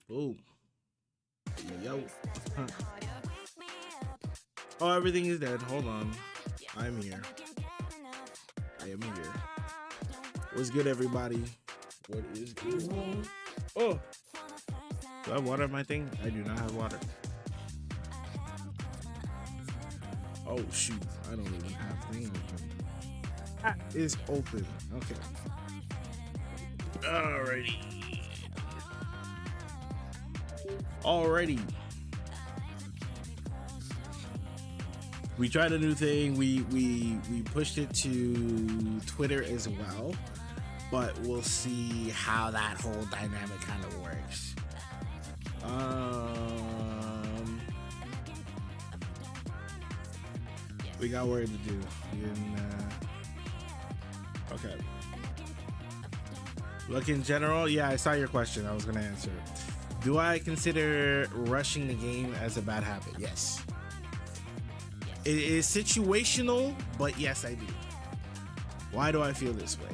Boom. Yo. Oh, everything is dead. Hold on. I'm here. I am here. What's good, everybody? What is good? Oh. Do I have water in my thing? I do not have water. Oh shoot, I don't even have thing open. That is open. Okay. Alrighty. We tried a new thing. We pushed it to Twitter as well, but we'll see how that whole dynamic kind of works. We got work to do. Okay. Look, in general, yeah, I saw your question. I was gonna answer. Do I consider rushing the game as a bad habit? Yes. It is situational, but yes, I do. Why do I feel this way?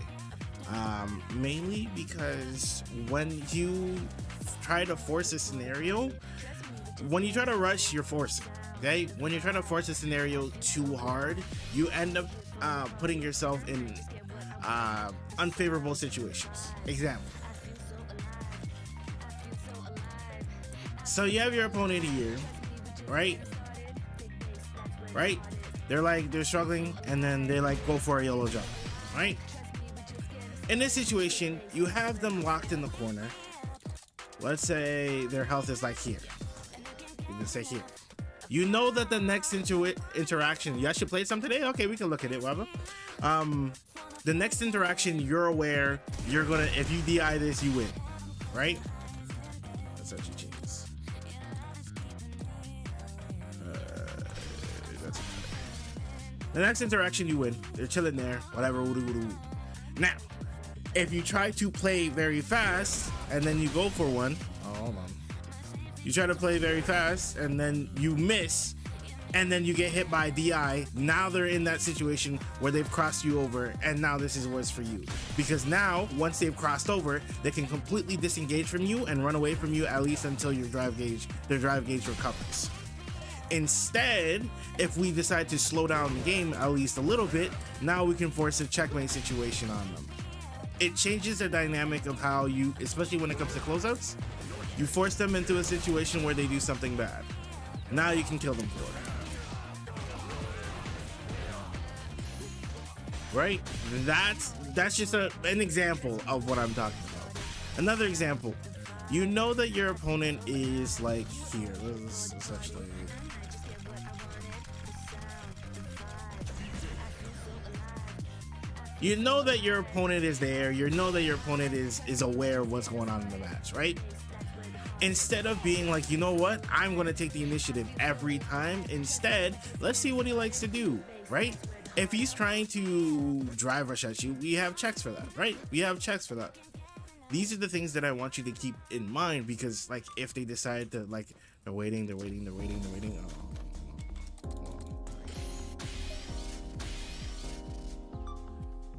Mainly because when you try to force a scenario, when you try to rush, you're forcing. Okay? When you're trying to force a scenario too hard, you end up putting yourself in unfavorable situations. Example. So you have your opponent here, right? Right? They're struggling, and then they like go for a YOLO jump, right? In this situation, you have them locked in the corner. Let's say their health is like here. You can say here. You know that the next interaction, you actually played some today? Okay, we can look at it, whatever. The next interaction, you're aware, you're gonna, if you DI this, you win, right? That's actually changes. The next interaction, you win. They're chilling there, whatever. Now, if you try to play very fast and then you go for one, hold on. You try to play very fast and then you miss, and then you get hit by DI. Now they're in that situation where they've crossed you over, and now this is worse for you, because now once they've crossed over, they can completely disengage from you and run away from you, at least until their drive gauge recovers. Instead, if we decide to slow down the game at least a little bit, now we can force a checkmate situation on them. It changes the dynamic of how you, especially when it comes to closeouts, you force them into a situation where they do something bad. Now you can kill them for it. Right? That's just an example of what I'm talking about. Another example, you know that your opponent is like here. Let's actually... You know that your opponent is there. You know that your opponent is aware of what's going on in the match, right? Instead of being like, you know what, I'm going to take the initiative every time. Instead, let's see what he likes to do, right? If he's trying to drive rush at you, we have checks for that, right? We have checks for that. These are the things that I want you to keep in mind, because like if they decide to like, they're waiting. Oh.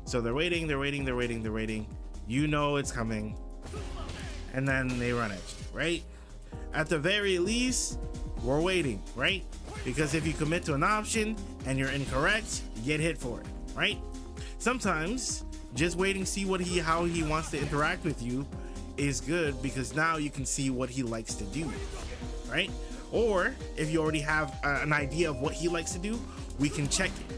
So they're waiting. You know it's coming. And then they run at you, right? At the very least, we're waiting, right? Because if you commit to an option and you're incorrect, you get hit for it, right? Sometimes just waiting, see how he wants to interact with you is good, because now you can see what he likes to do, right? Or if you already have an idea of what he likes to do, we can check it.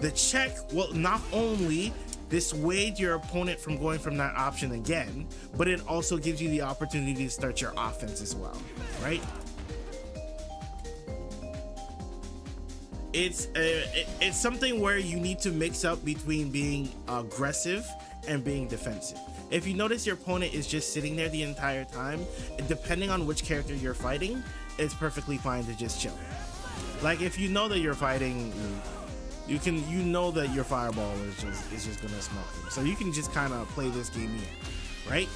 The check will not only dissuade your opponent from going from that option again, but it also gives you the opportunity to start your offense as well, right? It's something where you need to mix up between being aggressive and being defensive. If you notice your opponent is just sitting there the entire time, depending on which character you're fighting, it's perfectly fine to just chill. Like if you know that you're fighting, you know that your fireball is just gonna smoke them. So you can just kind of play this game here, right?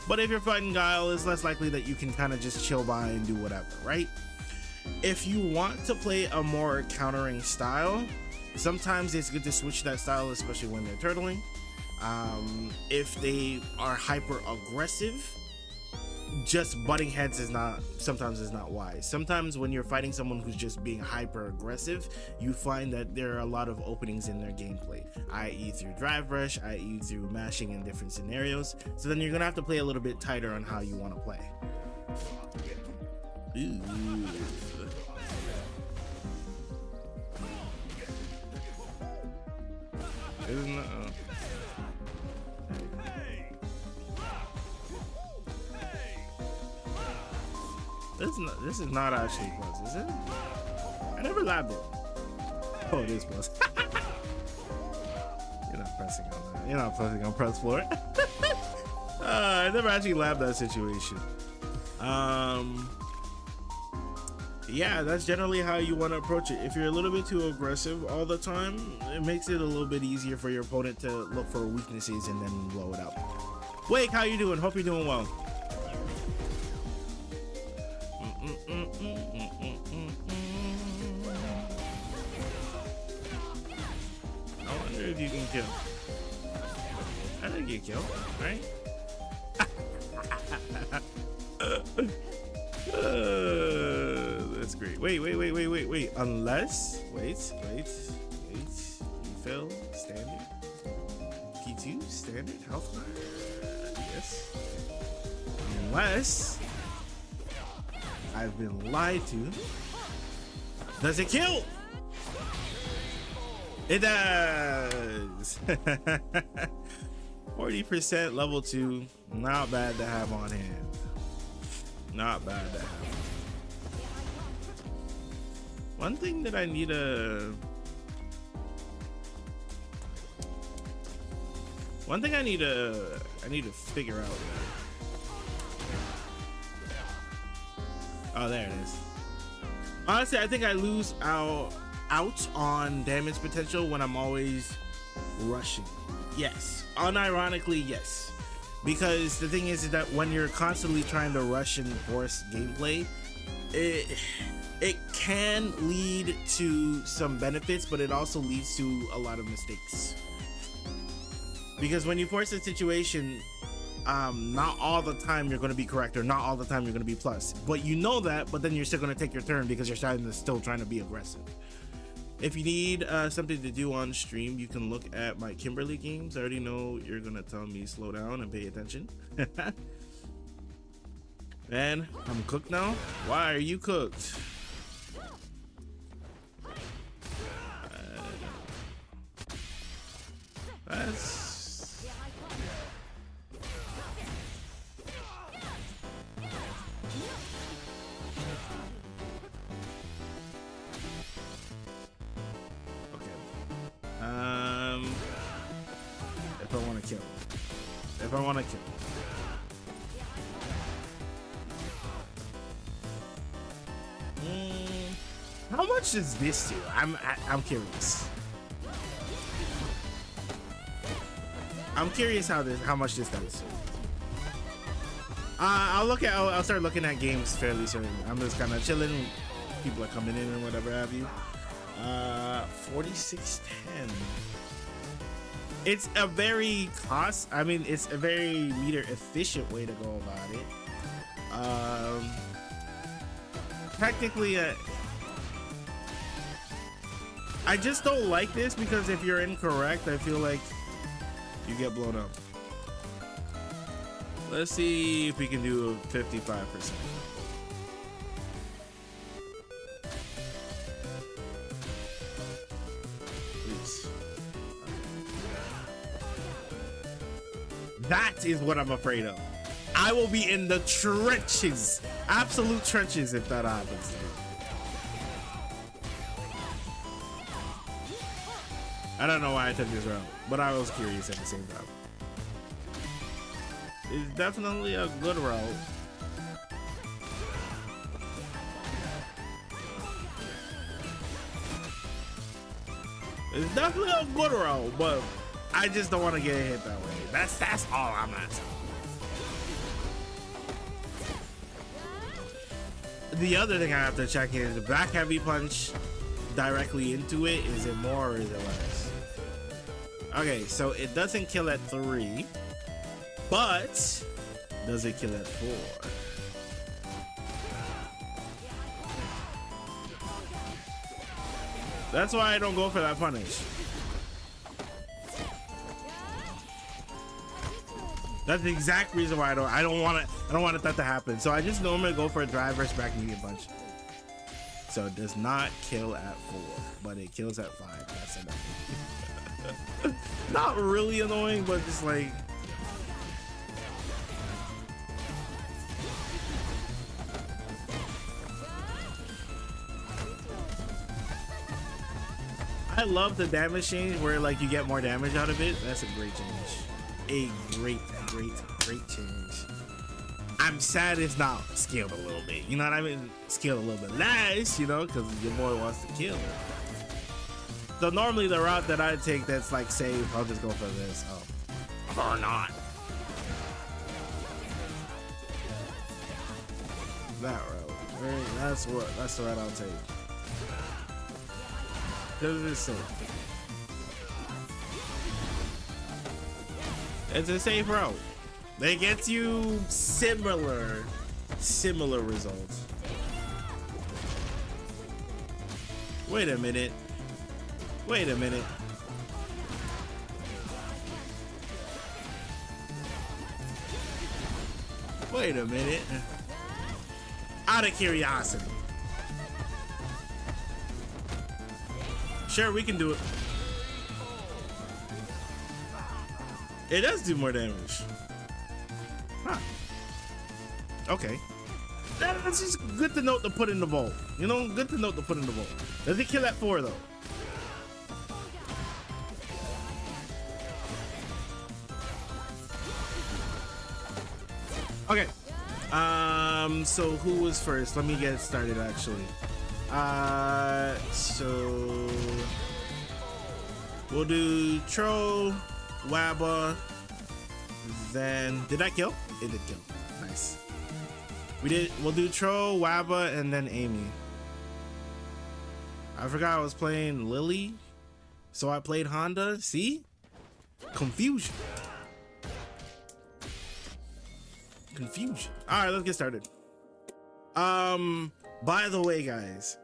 But if you're fighting Guile, it's less likely that you can kind of just chill by and do whatever, right? If you want to play a more countering style, sometimes it's good to switch that style, especially when they're turtling. If they are hyper aggressive, just butting heads sometimes is not wise. Sometimes when you're fighting someone who's just being hyper aggressive, you find that there are a lot of openings in their gameplay, i.e. through drive rush, i.e. through mashing in different scenarios. So then you're gonna have to play a little bit tighter on how you want to play. Ooh. Isn't it? This is not actually plus, is it? I never labbed it. Oh, it is plus. You're not pressing on that. You're not pressing on press floor. I never actually labbed that situation. Yeah, that's generally how you want to approach it. If you're a little bit too aggressive all the time, it makes it a little bit easier for your opponent to look for weaknesses and then blow it up. Wake, how you doing? Hope you're doing well. I wonder if you can kill. I think you kill, right? That's great. Wait. Unless, wait. Refill, standard. P2, standard, health bar. Yes. Unless I've been lied to. Does it kill? It does. 40% level 2. Not bad to have on hand. Not bad to have. One thing that I need to figure out. Oh, there it is. Honestly, I think I lose out on damage potential when I'm always rushing. Yes, unironically, yes. Because the thing is that when you're constantly trying to rush and force gameplay, it can lead to some benefits, but it also leads to a lot of mistakes. Because when you force a situation, not all the time you're going to be correct, or not all the time you're going to be plus. But you know that, but then you're still going to take your turn because you're still trying to be aggressive. If you need something to do on stream, you can look at my Kimberly games. I already know you're going to tell me slow down and pay attention. Man, I'm cooked now? Why are you cooked? That's... Okay. If I want to kill. If I want to kill. How much does this do? I'm curious. I'm curious how much this does. I'll start looking at games fairly soon. I'm just kind of chilling. People are coming in and whatever have you. 4610. It's a very it's a very meter efficient way to go about it. Technically, I just don't like this because if you're incorrect, I feel like you get blown up. Let's see if we can do 55%. Please. That is what I'm afraid of. I will be in the trenches, absolute trenches, if that happens. I don't know why I took this route, but I was curious at the same time. It's definitely a good route. It's definitely a good route, but I just don't want to get hit that way. That's all I'm asking. The other thing I have to check is the back heavy punch directly into it. Is it more or is it less? Okay, so it doesn't kill at 3, but does it kill at 4? That's why I don't go for that punish. That's the exact reason why I don't want that to happen. So I just normally go for a drive versus back medium punch. So it does not kill at 4, but it kills at 5. That's enough. Not really annoying, but just like. I love the damage change where like you get more damage out of it. That's a great change. A great change. I'm sad it's not scaled a little bit. You know what I mean? Scaled a little bit less, you know, because your boy wants to kill her. So normally the route that I take that's like safe, I'll just go for this. Oh. Or not. That route. That's the route I'll take. Because it's safe. It's a safe route. They get you similar results. Wait a minute. Wait a minute. Wait a minute. Out of curiosity. Sure, we can do it. It does do more damage. Huh. Okay. That's just good to note to put in the vault. You know, good to note to put in the vault. Does it kill at 4 though? Okay. So who was first? Let me get started actually. So we'll do Tro, Wabba, then did I kill? It did kill. Nice. We'll do Tro, Wabba, and then Amy. I forgot I was playing Lily, so I played Honda. See? Confusion. Confusion. All right, let's get started. By the way, guys,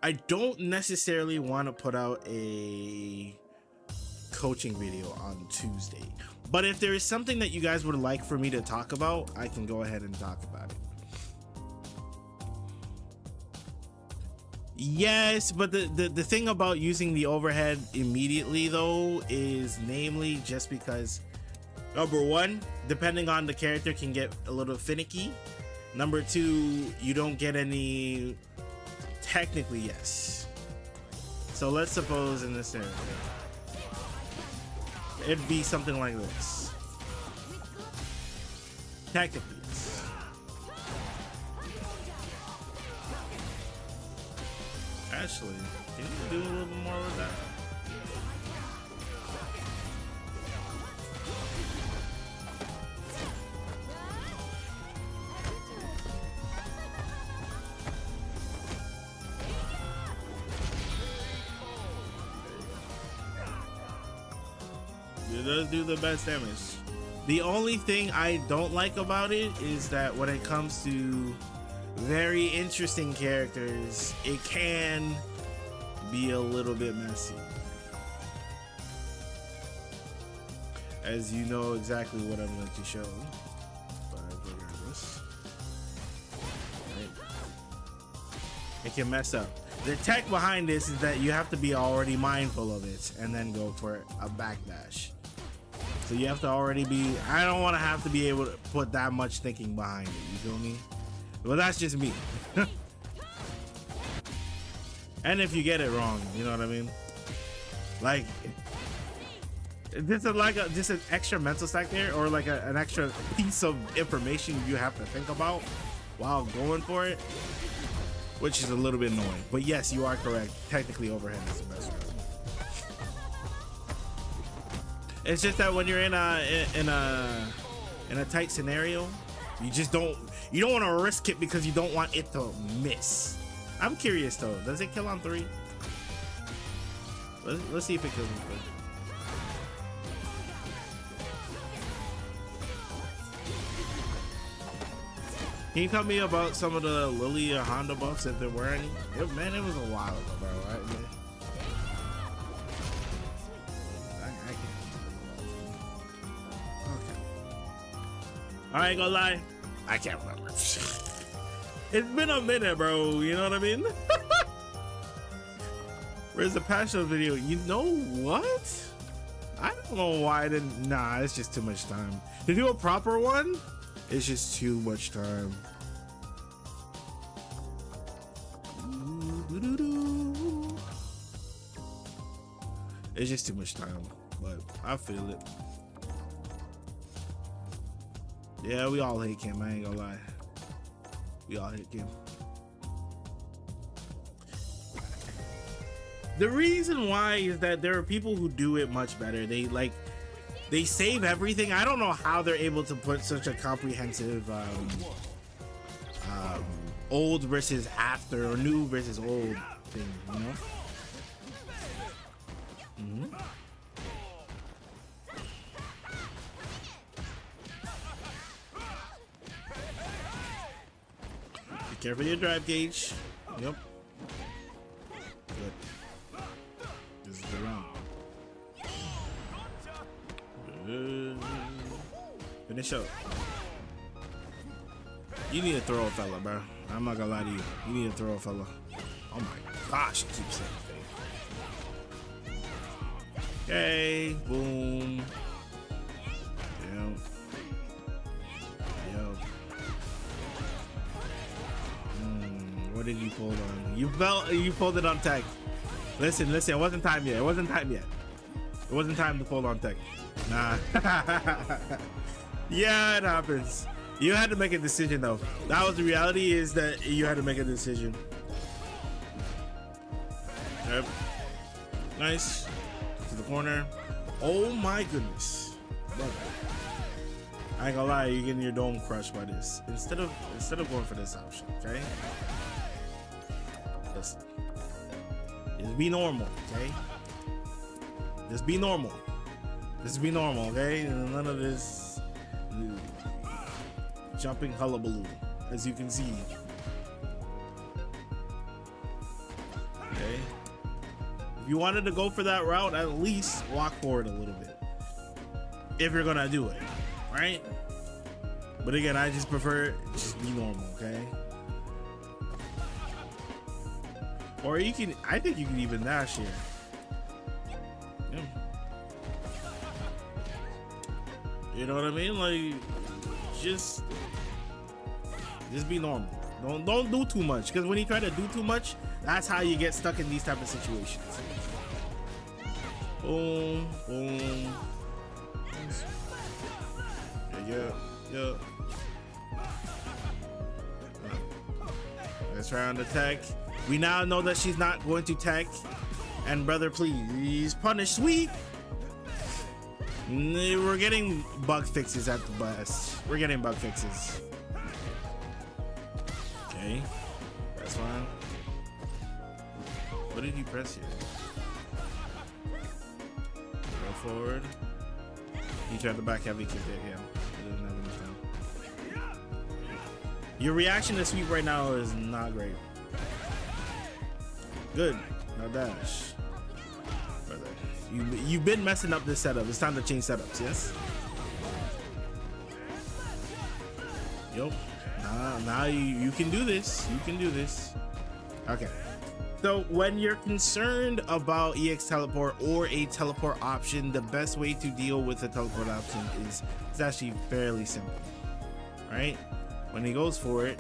I don't necessarily want to put out a coaching video on Tuesday, but if there is something that you guys would like for me to talk about, I can go ahead and talk about it. Yes, but the thing about using the overhead immediately though is namely just because number one, depending on the character, can get a little finicky. Number two, you don't get any. Technically, yes. So let's suppose in this area, it'd be something like this. Technically, yes. Actually, can you do a little bit more with that? It does do the best damage. The only thing I don't like about it is that when it comes to very interesting characters, it can be a little bit messy. As you know exactly what I'm going to show. But regardless, right. It can mess up. The tech behind this is that you have to be already mindful of it and then go for a backdash. So you have to already be, I don't want to have to be able to put that much thinking behind it, you feel me? Well, that's just me. And if you get it wrong, you know what I mean? Like, this is like just an extra mental stack there, or like an extra piece of information you have to think about while going for it, which is a little bit annoying. But yes, you are correct. Technically, overhead is the best route. It's just that when you're in a tight scenario, you don't want to risk it because you don't want it to miss. I'm curious though, does it kill on 3? Let's see if it kills on 3. Can you tell me about some of the Lily or Honda buffs if there were any? Man, it was a while ago, bro. Right? Yeah. I ain't gonna lie, I can't remember. It's been a minute, bro. You know what I mean? Where's the patch notes video? You know what? I don't know why I didn't. Nah, it's just too much time to do a proper one. It's just too much time. It's just too much time, but I feel it. Yeah, we all hate Kim. I ain't gonna lie. We all hate Kim. The reason why is that there are people who do it much better. They save everything. I don't know how they're able to put such a comprehensive old versus after or new versus old thing, you know? Be careful your drive gauge. Yep. Good. This is the round. Finish up. You need to throw a fella, bro. I'm not gonna lie to you. You need to throw a fella. Oh my gosh, it keeps saying thing. Okay, boom. Yep. Yep. What did you pull on? You pulled it on tech. Listen, it wasn't time yet. It wasn't time to pull on tech. Nah. Yeah, it happens. You had to make a decision though. That was the reality, is that you had to make a decision. Yep. Nice. To the corner. Oh my goodness. Brother. I ain't gonna lie, you're getting your dome crushed by this. Instead of going for this option, okay? Listen. Just be normal, okay? Just be normal. Just be normal, okay? None of this jumping hullabaloo, as you can see. Okay? If you wanted to go for that route, at least walk forward a little bit. If you're gonna do it, right? But again, I just prefer just be normal, okay? Or you can, I think you can even dash here. Yeah. You know what I mean? Like, just be normal. Don't do too much, because when you try to do too much, that's how you get stuck in these type of situations. Boom, boom. Yeah. Let's try on the tech. We now know that she's not going to tech. And brother, please punish sweet. We're getting bug fixes at the best. We're getting bug fixes. Okay, that's fine. What did you press here? Go forward. He tried the back heavy kick there, yeah. He doesn't have enough time. Your reaction to sweep right now is not great. Good. Now dash. Brother, you've been messing up this setup. It's time to change setups, yes? Yup. Now you can do this. You can do this. Okay. So when you're concerned about EX teleport or a teleport option, the best way to deal with a teleport option is it's actually fairly simple, right? When he goes for it,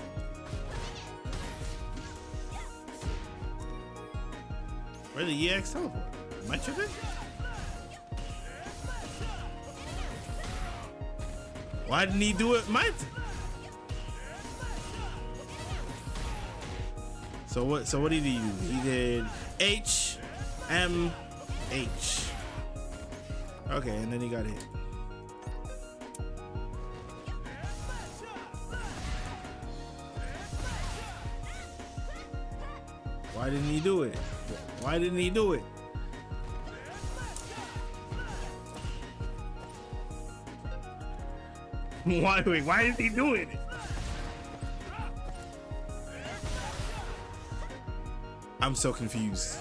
where the EX teleport? Am I tripping? Why didn't he do it? So what did he do? He did H, M, H. Okay, and then he got hit. Why didn't he do it? Why didn't he do it? Why did he do it? I'm so confused.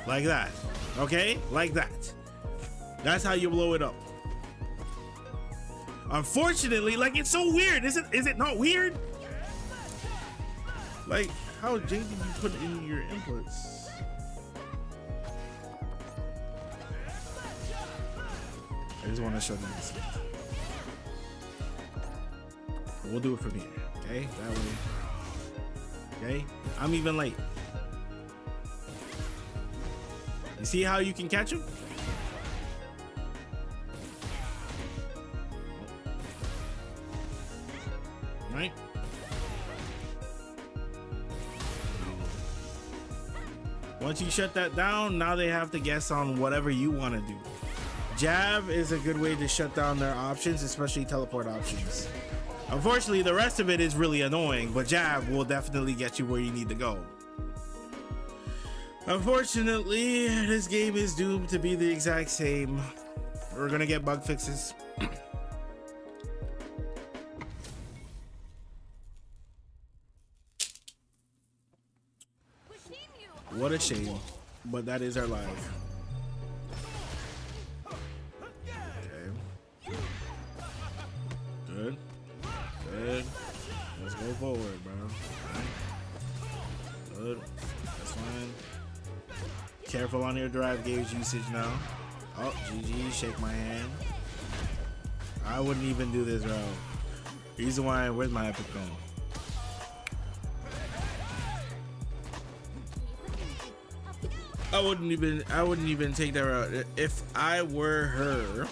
Like that. Okay? Like that. That's how you blow it up. Unfortunately, like, it's so weird. Is it not weird? Like, how jank did you put in your inputs? I just want to show them this. We'll do it from here, okay? That way. Okay? I'm even late. You see how you can catch him? Right? Once you shut that down, now they have to guess on whatever you want to do. Jab is a good way to shut down their options, especially teleport options. Unfortunately, the rest of it is really annoying, but jab will definitely get you where you need to go. Unfortunately, this game is doomed to be the exact same. We're gonna get bug fixes. What a shame, but that is our life. Okay. Good. Good. Let's go forward, bro. Good. That's fine. Careful on your drive gauge usage now. Oh, GG, shake my hand. I wouldn't even do this route. Reason why, where's my epic gun? I wouldn't even take that route. If I were her,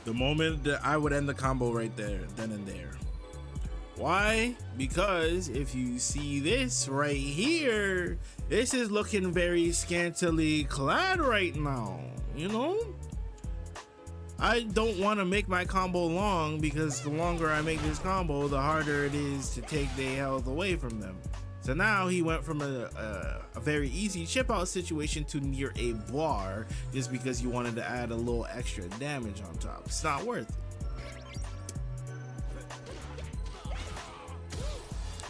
the moment that I would end the combo right there, then and there. Why? Because if you see this right here, this is looking very scantily clad right now, you know? I don't want to make my combo long, because the longer I make this combo, the harder it is to take their health away from them. So now he went from a very easy chip out situation to near a bar just because you wanted to add a little extra damage on top. It's not worth it.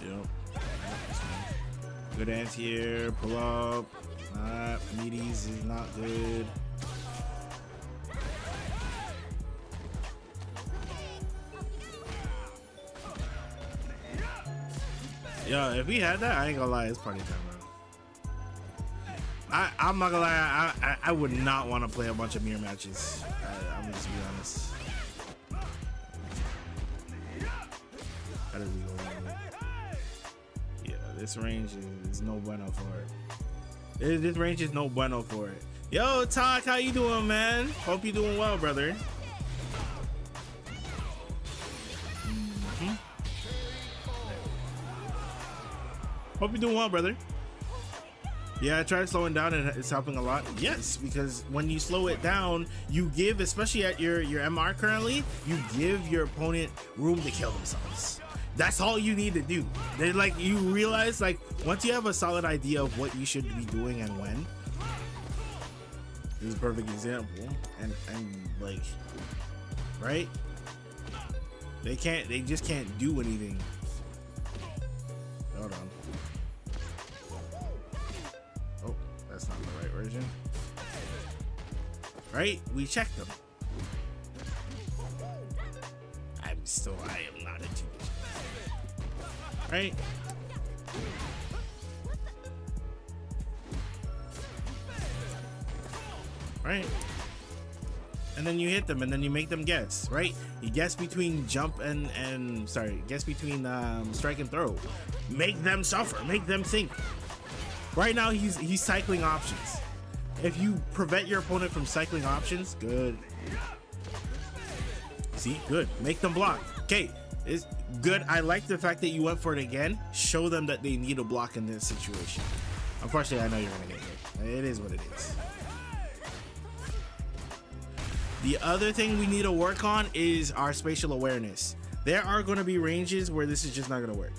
Yep. Good anti-air, pull up. Meaties is not good. Yo, if we had that, I ain't gonna lie, it's party time, bro. I'm not gonna lie, I would not want to play a bunch of mirror matches. I'm just be honest. How did we go wrong? Yeah, this range is no bueno for it. This range is no bueno for it. Yo, Talk, how you doing, man? Hope you doing well, brother. Hope you're doing well, brother. Yeah, I tried slowing down and it's helping a lot. Yes, because when you slow it down, you give, especially at your MR currently, you give your opponent room to kill themselves. That's all you need to do. They like, you realize, like, once you have a solid idea of what you should be doing and when. This is a perfect example. And like, right? They just can't do anything. Hold on. Oh, that's not the right version. Right? We checked them. I am not a teenager. Right? Right? And then you hit them and then you make them guess, right? You guess between jump and guess between strike and throw. Make them suffer, make them think. Right now he's cycling options. If you prevent your opponent from cycling options, good. See, good. Make them block. Okay, it's good. I like the fact that you went for it again. Show them that they need a block in this situation. Unfortunately, I know you're gonna get hit. It is what it is. The other thing we need to work on is our spatial awareness. There are going to be ranges where this is just not going to work.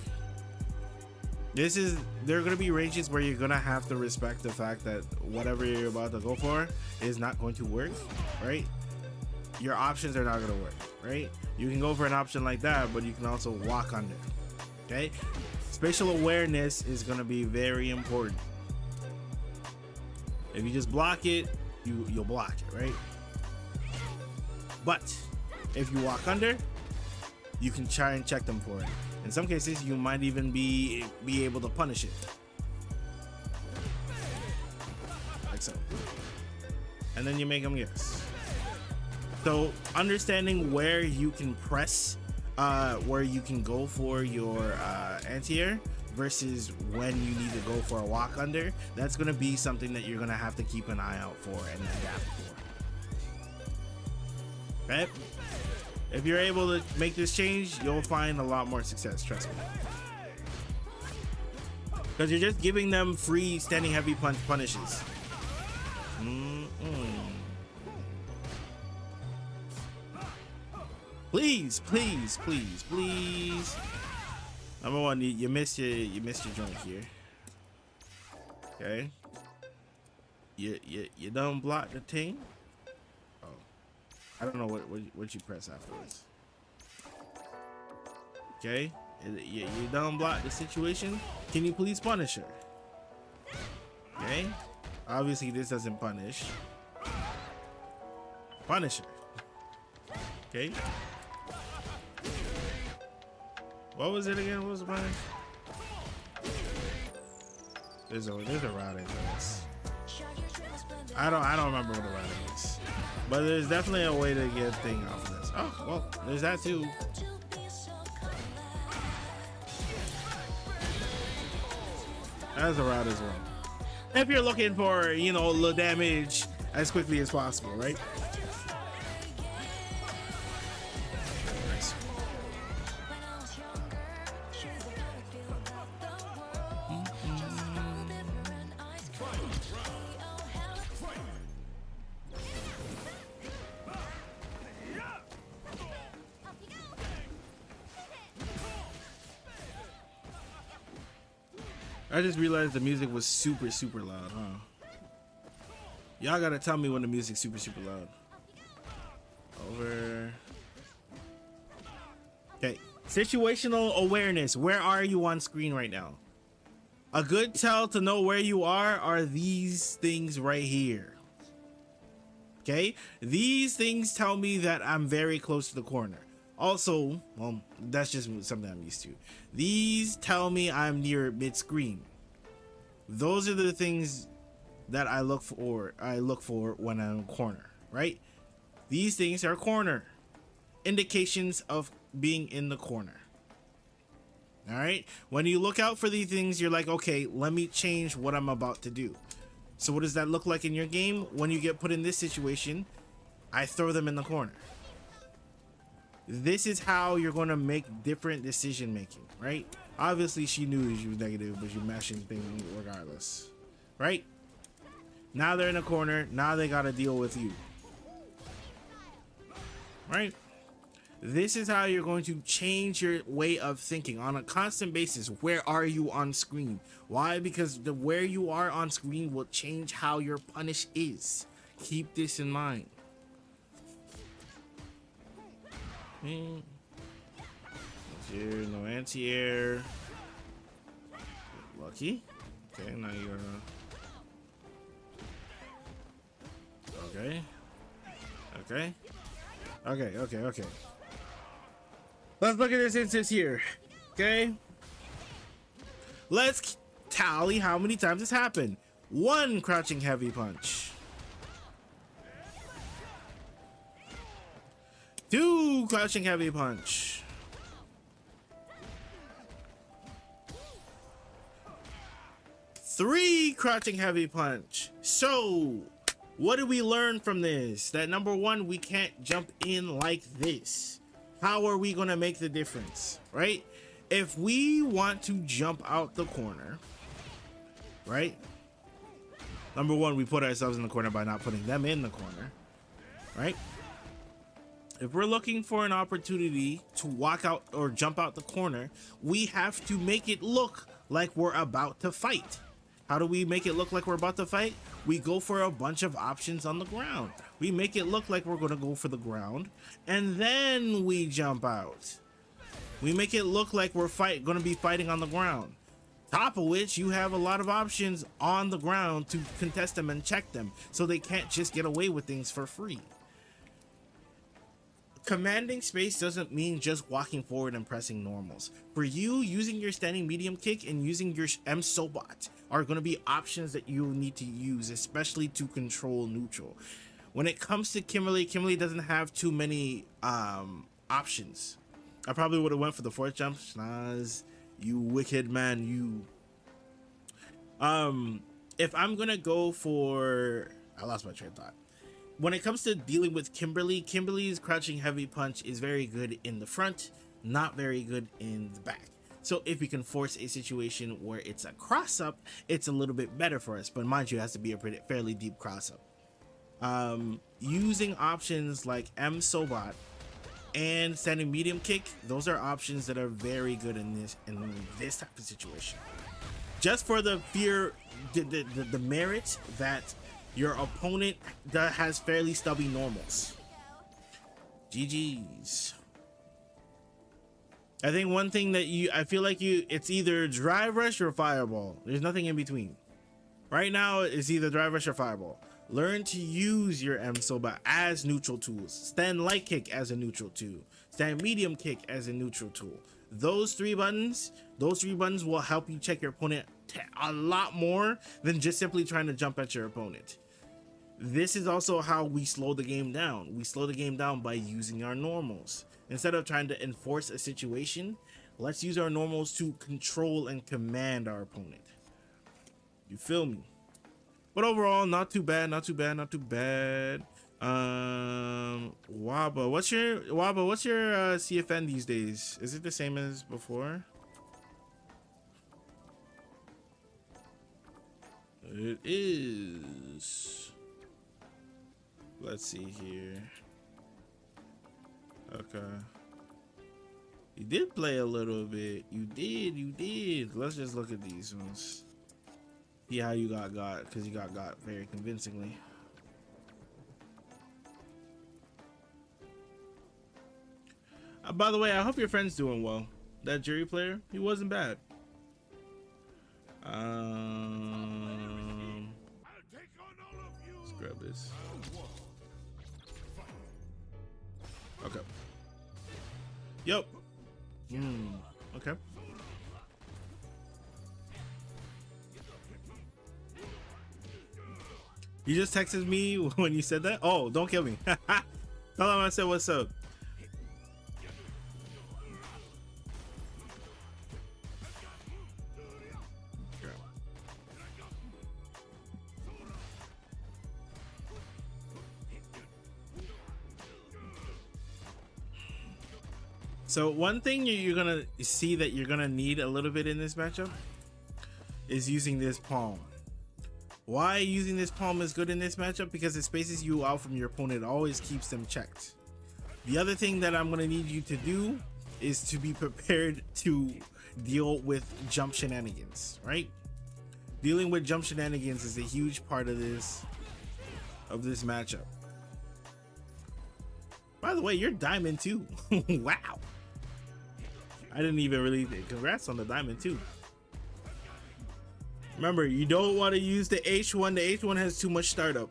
There are going to be ranges where you're going to have to respect the fact that whatever you're about to go for is not going to work, right? Your options are not going to work, right? You can go for an option like that, but you can also walk under, okay? Spatial awareness is going to be very important. If you just block it, you'll block it, right? But if you walk under, you can try and check them for it. In some cases, you might even be able to punish it. Like so. And then you make them guess. So understanding where you can press, where you can go for your anti-air versus when you need to go for a walk under, that's going to be something that you're going to have to keep an eye out for and adapt for. Right? If you're able to make this change, you'll find a lot more success, trust me. Because you're just giving them free standing heavy punch punishes. Please, please, please, please. Number one, you missed your drink here. Okay. You don't block the thing. Oh, I don't know what you press afterwards. Okay. You don't block the situation. Can you please punish her? Okay. Obviously, this doesn't punish. Punish her. Okay. What was it again? What was the punish? There's a routing for this. I don't remember what the routing is. But there's definitely a way to get thing off of this. Oh, well, there's that too. That's a route as well. If you're looking for, you know, the damage as quickly as possible, right? Nice. I just realized the music was super loud, huh? Y'all gotta tell me when the music's super loud. Over. Okay. Situational awareness. Where are you on screen right now? A good tell to know where you are these things right here. Okay? These things tell me that I'm very close to the corner. Also, well, that's just something I'm used to. These tell me I'm near mid-screen. Those are the things that I look for when I'm in corner, right? These things are corner. Indications of being in the corner. All right? When you look out for these things, you're like, okay, let me change what I'm about to do. So what does that look like in your game? When you get put in this situation, I throw them in the corner. This is how you're going to make different decision making, right? Obviously, she knew she was negative, but you're mashing things regardless, right? Now they're in a corner. Now they got to deal with you, right? This is how you're going to change your way of thinking on a constant basis. Where are you on screen? Why? Because the where you are on screen will change how your punish is. Keep this in mind. Here, no anti-air. Lucky. Okay, now you're okay. Let's look at this instance here. Okay. Let's tally how many times this happened. 1 crouching heavy punch. 2 crouching heavy punch. 3 crouching heavy punch. So, what did we learn from this? That number 1, we can't jump in like this. How are we gonna make the difference, right? If we want to jump out the corner, right? Number 1, we put ourselves in the corner by not putting them in the corner, right? If we're looking for an opportunity to walk out or jump out the corner, we have to make it look like we're about to fight. How do we make it look like we're about to fight? We go for a bunch of options on the ground. We make it look like we're going to go for the ground, and then we jump out. We make it look like we're going to be fighting on the ground. Top of which, you have a lot of options on the ground to contest them and check them, so they can't just get away with things for free. Commanding space doesn't mean just walking forward and pressing normals. For you, using your standing medium kick and using your M Sobot are going to be options that you need to use, especially to control neutral. When it comes to Kimberly, Kimberly doesn't have too many options. I probably would have went for the fourth jump. Schnaz, you wicked man, you. If I'm gonna go for, I lost my train of thought. When it comes to dealing with Kimberly, Kimberly's crouching heavy punch is very good in the front, not very good in the back. So if we can force a situation where it's a cross up, it's a little bit better for us. But mind you, it has to be a fairly deep cross up. Using options like M Sobot and standing medium kick, those are options that are very good in this type of situation. Just for the fear, the merit that your opponent that has fairly stubby normals. GG's. I think one thing that I feel like it's either drive rush or fireball. There's nothing in between. Right now, it's either drive rush or fireball. Learn to use your M Soba as neutral tools. Stand light kick as a neutral tool. Stand medium kick as a neutral tool. Those three buttons will help you check your opponent a lot more than just simply trying to jump at your opponent. This is also how we slow the game down. We slow the game down by using our normals. Instead of trying to enforce a situation, let's use our normals to control and command our opponent. You feel me? But overall, not too bad, not too bad, not too bad. Waba, what's your CFN these days? Is it the same as before? It is. Let's see here. Okay. You did play a little bit. You did. Let's just look at these ones. See how you got, because you got very convincingly. By the way, I hope your friend's doing well. That jury player, he wasn't bad. Let's grab this. Okay. Yep. Okay. You just texted me when you said that? Oh, don't kill me. Tell him I said what's up. So one thing you're gonna see that you're gonna need a little bit in this matchup is using this palm. Why using this palm is good in this matchup? Because it spaces you out from your opponent. It always keeps them checked. The other thing that I'm gonna need you to do is to be prepared to deal with jump shenanigans, right? Dealing with jump shenanigans is a huge part of this matchup. By the way, you're diamond too. Wow. I didn't even really, congrats on the diamond too. Remember, you don't want to use the H1. The H1 has too much startup.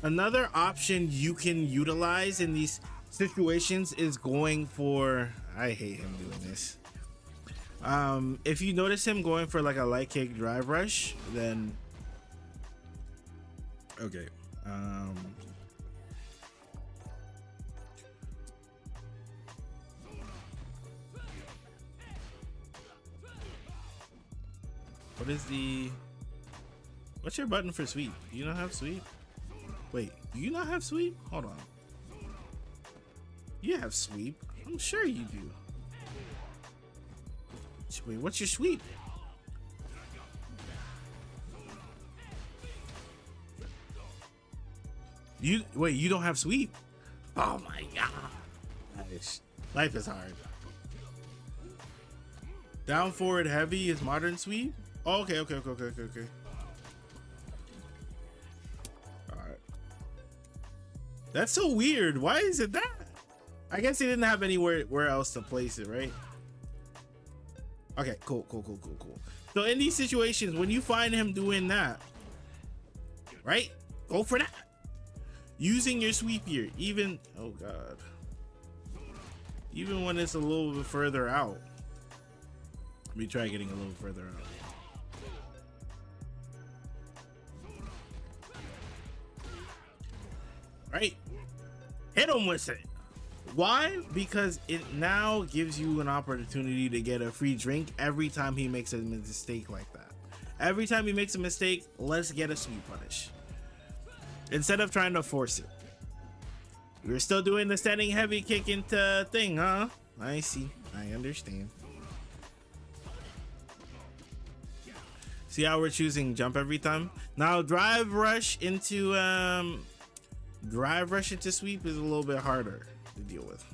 Another option you can utilize in these situations is going for, I hate him doing this. If you notice him going for like a light kick drive rush, then okay. What's your button for sweep? Do you not have sweep? Wait, do you not have sweep? Hold on. You have sweep. I'm sure you do. Wait, what's your sweep? Wait, you don't have sweep? Oh my god. Life is hard. Down forward heavy is modern sweep? Oh, okay. Alright. That's so weird. Why is it that? I guess he didn't have anywhere else to place it, right? Okay, cool. So in these situations, when you find him doing that, right, go for that. Using your sweep here, even, oh God, even when it's a little bit further out. Let me try getting a little further out. Right, hit him with it. Why? Because it now gives you an opportunity to get a free drink every time he makes a mistake like that. Every time he makes a mistake, let's get a sweep punish instead of trying to force it. We're still doing the standing heavy kick into thing, huh? I see. I understand. See how we're choosing jump every time? Now drive rush into sweep is a little bit harder to deal with.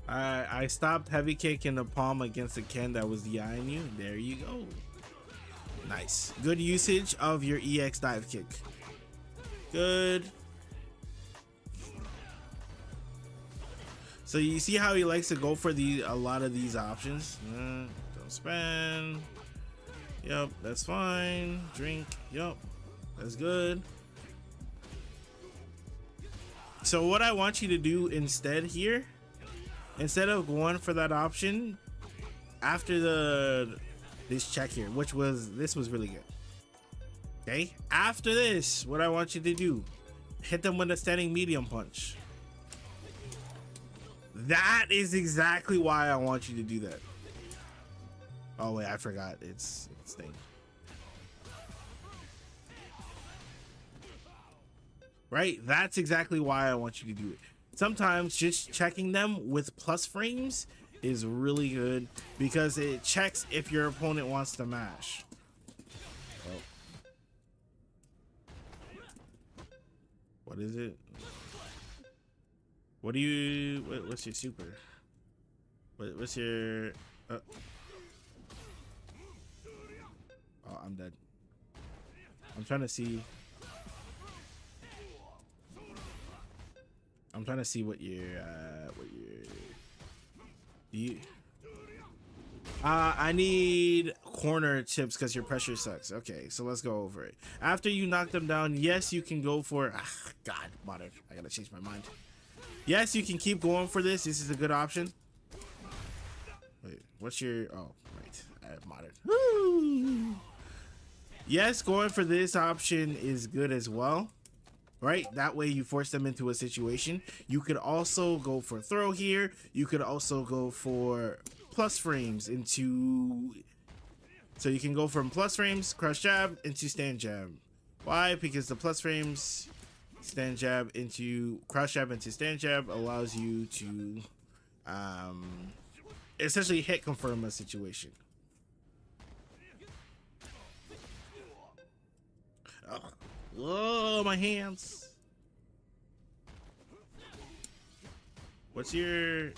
I stopped heavy kick in the palm against the Ken that was DIing you. There you go. Nice. Good usage of your EX dive kick. Good. So you see how he likes to go for a lot of these options. Don't spend. Yep, that's fine. Drink. Yep, that's good. So what I want you to do instead here, instead of going for that option after this check here, this was really good. Okay, after this, what I want you to do, hit them with a standing medium punch. That is exactly why I want you to do that. Oh wait, I forgot. It's thing. Right? That's exactly why I want you to do it. Sometimes just checking them with plus frames is really good because it checks if your opponent wants to mash. Oh. What is it? What do you, what's your super? What's your, oh, I'm dead. I'm trying to see. I'm trying to see what your I need corner tips because your pressure sucks. Okay, so let's go over it. After you knock them down, yes, you can go for, God, modern. I gotta change my mind. Yes, you can keep going for this. This is a good option. Wait, what's your, oh, right, I have modern. Woo! Yes, going for this option is good as well. Right, that way you force them into a situation. You could also go for throw here. You could also go for plus frames into, so you can go from plus frames, crush jab into stand jab. Why? Because the plus frames, stand jab into crush jab into stand jab allows you to essentially hit confirm a situation. Oh, my hands. What's your,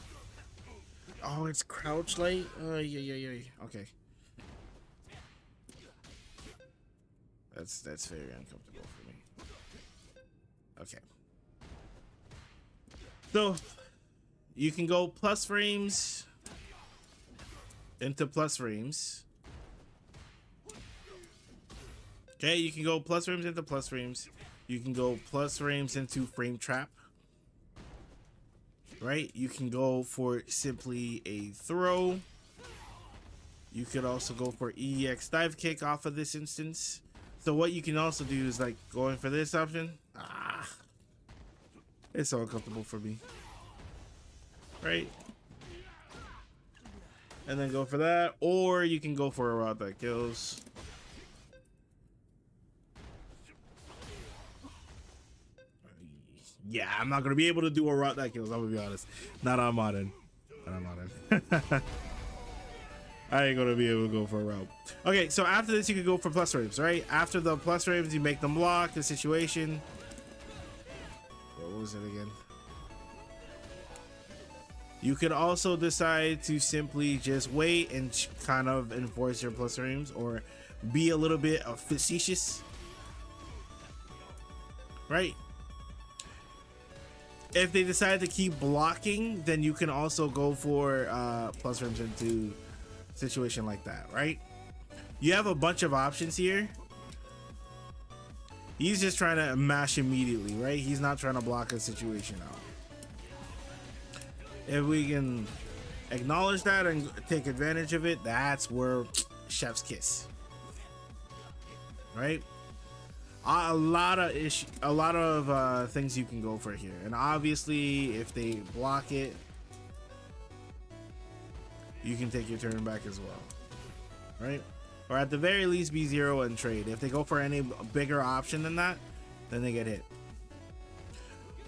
oh, it's crouch light. Yeah. Okay. That's very uncomfortable for me. Okay. So you can go plus frames into plus frames. Okay, you can go plus frames into plus frames. You can go plus frames into frame trap. Right? You can go for simply a throw. You could also go for EX dive kick off of this instance. So what you can also do is like going for this option. It's so uncomfortable for me. Right? And then go for that. Or you can go for a route that kills. Yeah, I'm not gonna be able to do a route that kills. I'm gonna be honest. Not on modern. Not on modern. I ain't gonna be able to go for a route. Okay, so after this, you can go for plus frames, right? After the plus frames, you make them block the situation. What was it again? You could also decide to simply just wait and kind of enforce your plus frames, or be a little bit facetious, right? If they decide to keep blocking, then you can also go for plus frames into situation like that, right? You have a bunch of options here. He's just trying to mash immediately, right? He's not trying to block a situation out. If we can acknowledge that and take advantage of it, that's where chef's kiss, right? A lot of things you can go for here, and obviously if they block it, you can take your turn back as well, right? Or at the very least be 0 and trade. If they go for any bigger option than that, then they get hit.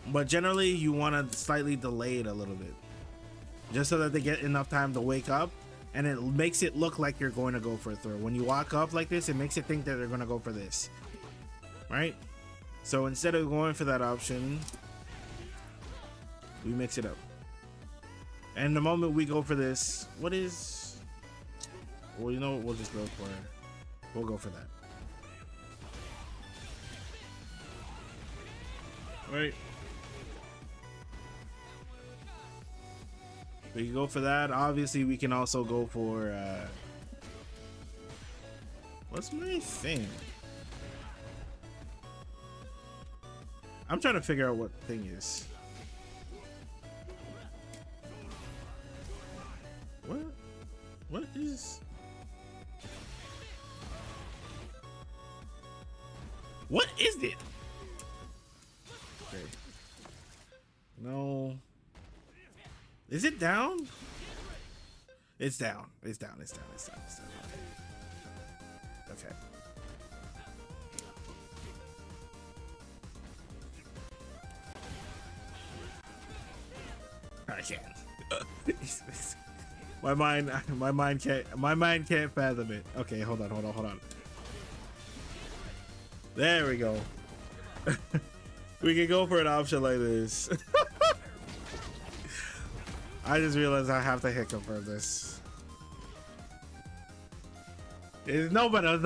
But generally you want to slightly delay it a little bit, just so that they get enough time to wake up, and it makes it look like you're going to go for a throw. When you walk up like this, it makes it think that they're going to go for this, right? So instead of going for that option, we mix it up. And the moment we go for this, what is, well, you know what, we'll just go for it. We'll go for that, right? We can go for that. Obviously we can also go for what's my thing? I'm trying to figure out what thing is. What is, what is it? Okay. No. Is it down? It's down. It's down. It's down. It's down. It's down. Okay. I can't. my mind can't fathom it. Okay, hold on. There we go. We can go for an option like this. I just realized I have to hiccup for this. It's no better.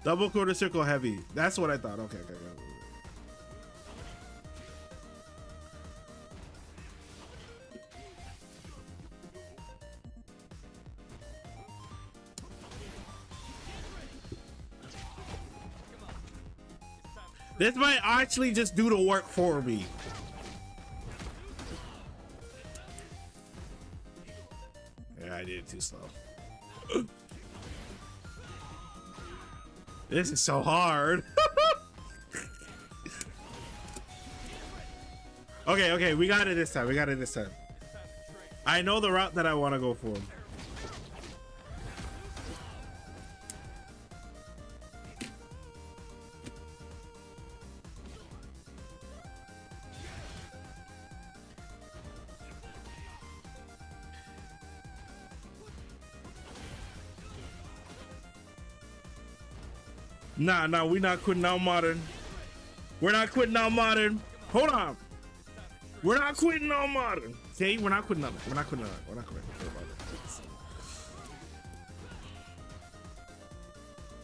Double quarter circle heavy. That's what I thought. Okay. This might actually just do the work for me. Yeah, I did it too slow. This is so hard. Okay, we got it this time. I know the route that I want to go for. Nah, we're not quitting out modern. Hold on. We're not quitting on modern. See, we're not quitting on it.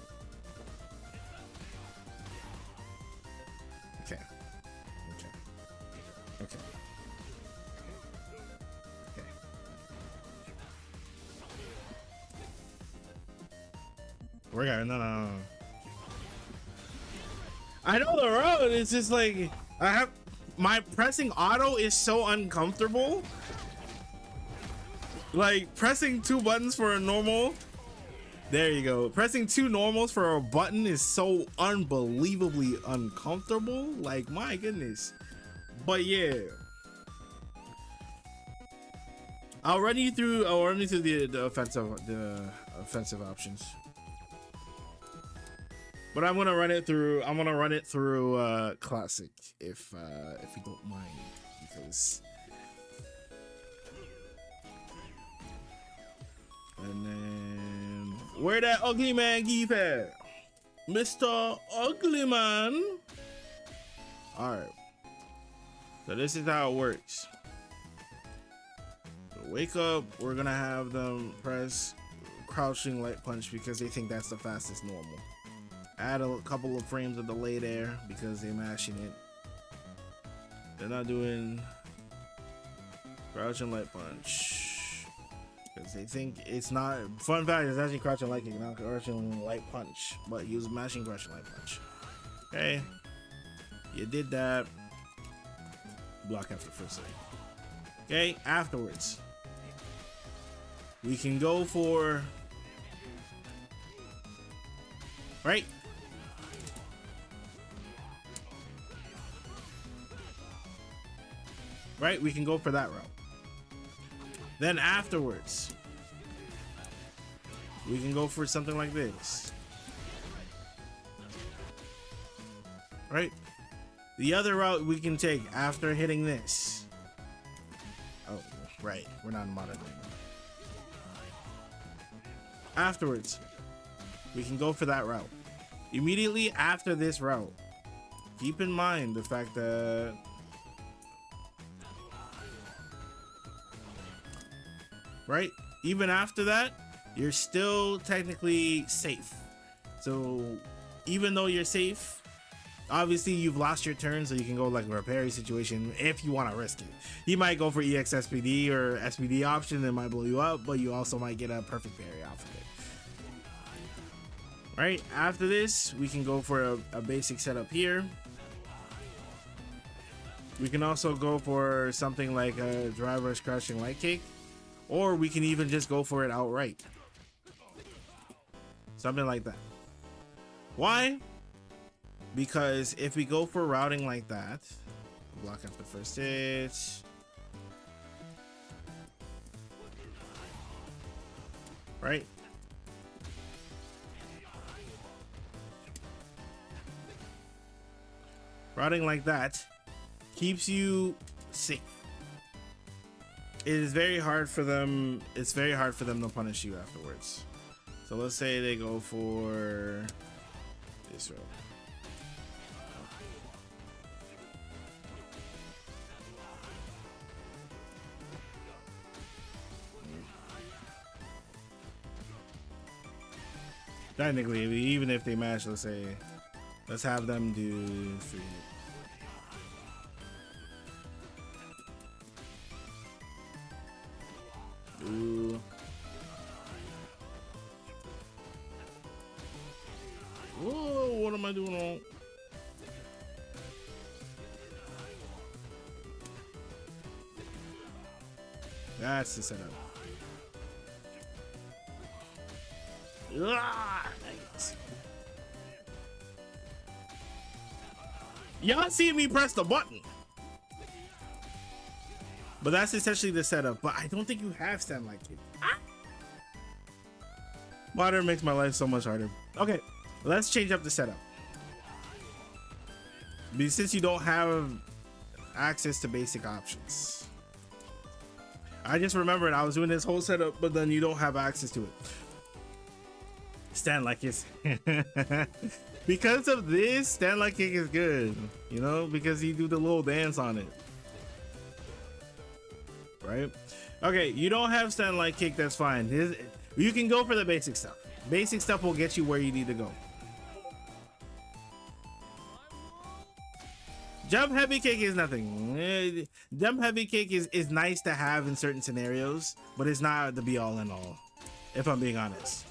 Okay. We're going, no. I know the road. It's just like my pressing auto is so uncomfortable. Like pressing 2 buttons for a normal. There you go. Pressing 2 normals for a button is so unbelievably uncomfortable. Like my goodness. But yeah, I'll run you through the offensive options. But I'm gonna run it through classic if you don't mind, because and then where that ugly man keep at? Mr. Ugly Man. Alright. So this is how it works. So wake up, we're gonna have them press crouching light punch because they think that's the fastest normal. Add a couple of frames of delay there because they're mashing it. They're not doing crouching light punch because they think it's not. Fun fact, it's actually crouching light kick, not crouching light punch, but he was mashing crouching light punch. Okay, you did that. Block after first aid. Okay, afterwards we can go for right. Right, we can go for that route. Then afterwards we can go for something like this. Right? The other route we can take after hitting this. Oh, right. We're not in modern anymore. Afterwards, we can go for that route. Immediately after this route, keep in mind the fact that right? Even after that, you're still technically safe. So even though you're safe, obviously you've lost your turn, so you can go like a parry situation if you want to risk it. You might go for EX SPD or SPD option that might blow you up, but you also might get a perfect parry off of it. Right, after this, we can go for a basic setup here. We can also go for something like a driver's crouching light kick, or we can even just go for it outright. Something like that. Why? Because if we go for routing like that, block after first hit. Right? Routing like that keeps you safe. It is very hard for them. It's very hard for them to punish you afterwards. So let's say they go for this route. Technically, even if they match, let's say, let's have them do 3. Ooh. Whoa, what am I doing wrong? That's the setup. Ah, nice. Y'all see me press the button. But that's essentially the setup. But I don't think you have stand like it. Ah! Modern makes my life so much harder. Okay, let's change up the setup. Because since you don't have access to basic options. I just remembered I was doing this whole setup, but then you don't have access to it. Stand like it's because of this, stand like kick is good, you know, because you do the little dance on it, right? Okay, you don't have stand like kick, that's fine. You can go for the basic stuff. Basic stuff will get you where you need to go. Jump heavy kick is nothing. Jump heavy kick is nice to have in certain scenarios, but it's not the be all and all, if I'm being honest.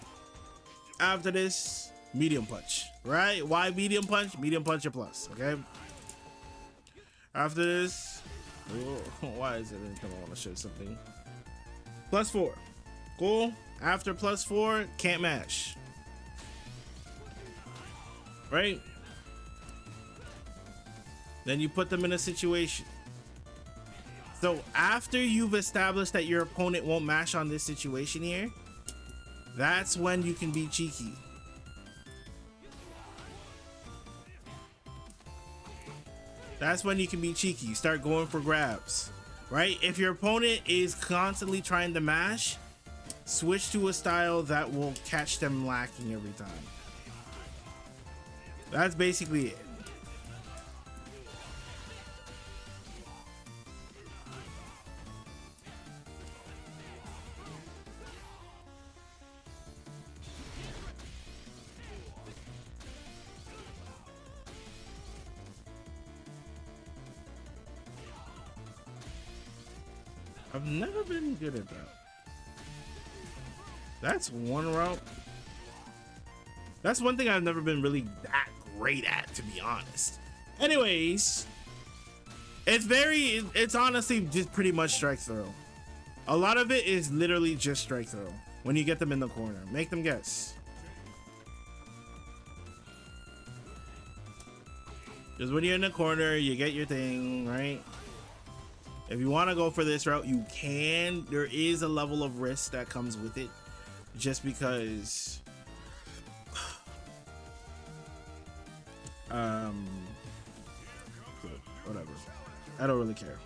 After this, medium punch, right? Why medium punch? Medium punch or plus, okay? After this, why is it every time I want to show something? +4, cool. After +4, can't mash, right? Then you put them in a situation. So after you've established that your opponent won't mash on this situation here, that's when you can be cheeky. That's when you can be cheeky. Start going for grabs, right? If your opponent is constantly trying to mash, switch to a style that will catch them lacking every time. That's basically it. I've never been good at that. That's one route. That's one thing I've never been really that great at, to be honest. Anyways, it's honestly just pretty much strike throw. A lot of it is literally just strike throw. When you get them in the corner, make them guess. Just when you're in the corner, you get your thing, right? If you want to go for this route, you can. There is a level of risk that comes with it, just because whatever, I don't really care.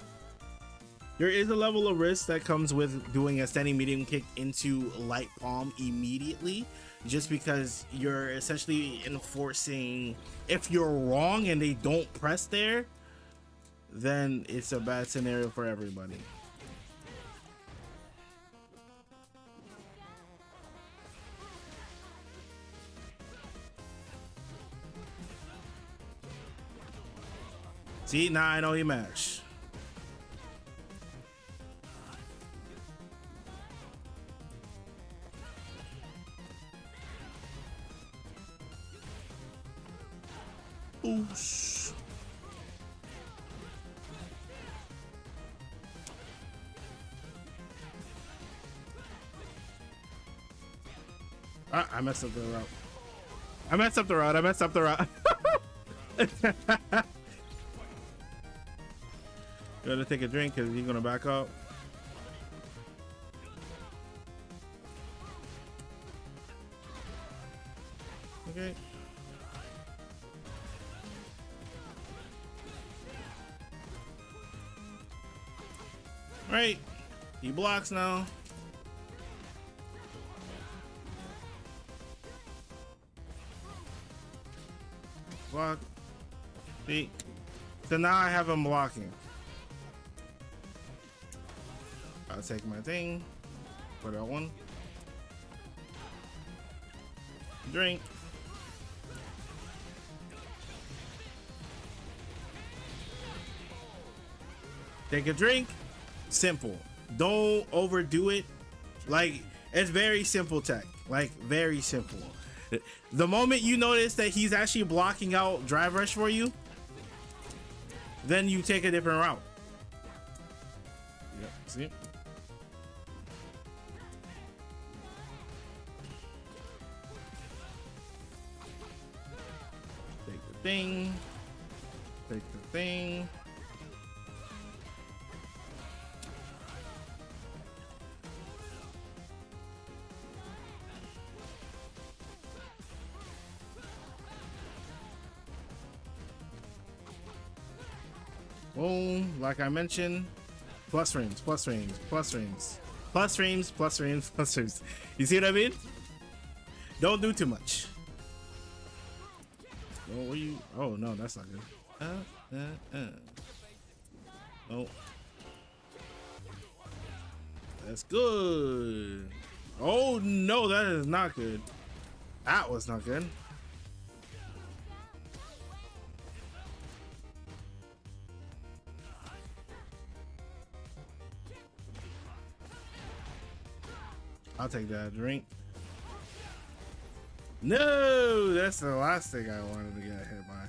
There is a level of risk that comes with doing a standing medium kick into light palm immediately, just because you're essentially enforcing, if you're wrong and they don't press there, then it's a bad scenario for everybody. See, now I know you mash. Oosh. I messed up the route. I messed up the route. Gotta take a drink because he's gonna back up. Okay. Right. He blocks now. Block. See? So now I have him blocking. I'll take my thing. Put out one. Drink. Take a drink. Simple. Don't overdo it. Like, it's very simple tech. Like, very simple. The moment you notice that he's actually blocking out drive rush for you, then you take a different route. Yep, see? Take the thing. Take the thing. Boom, like I mentioned, plus frames, plus frames, plus frames, plus frames, plus frames, plus frames. You see what I mean? Don't do too much. Oh, what are you? Oh no, that's not good. Oh, that's good. Oh no, that is not good. That was not good. I'll take that drink. No, that's the last thing I wanted to get hit by.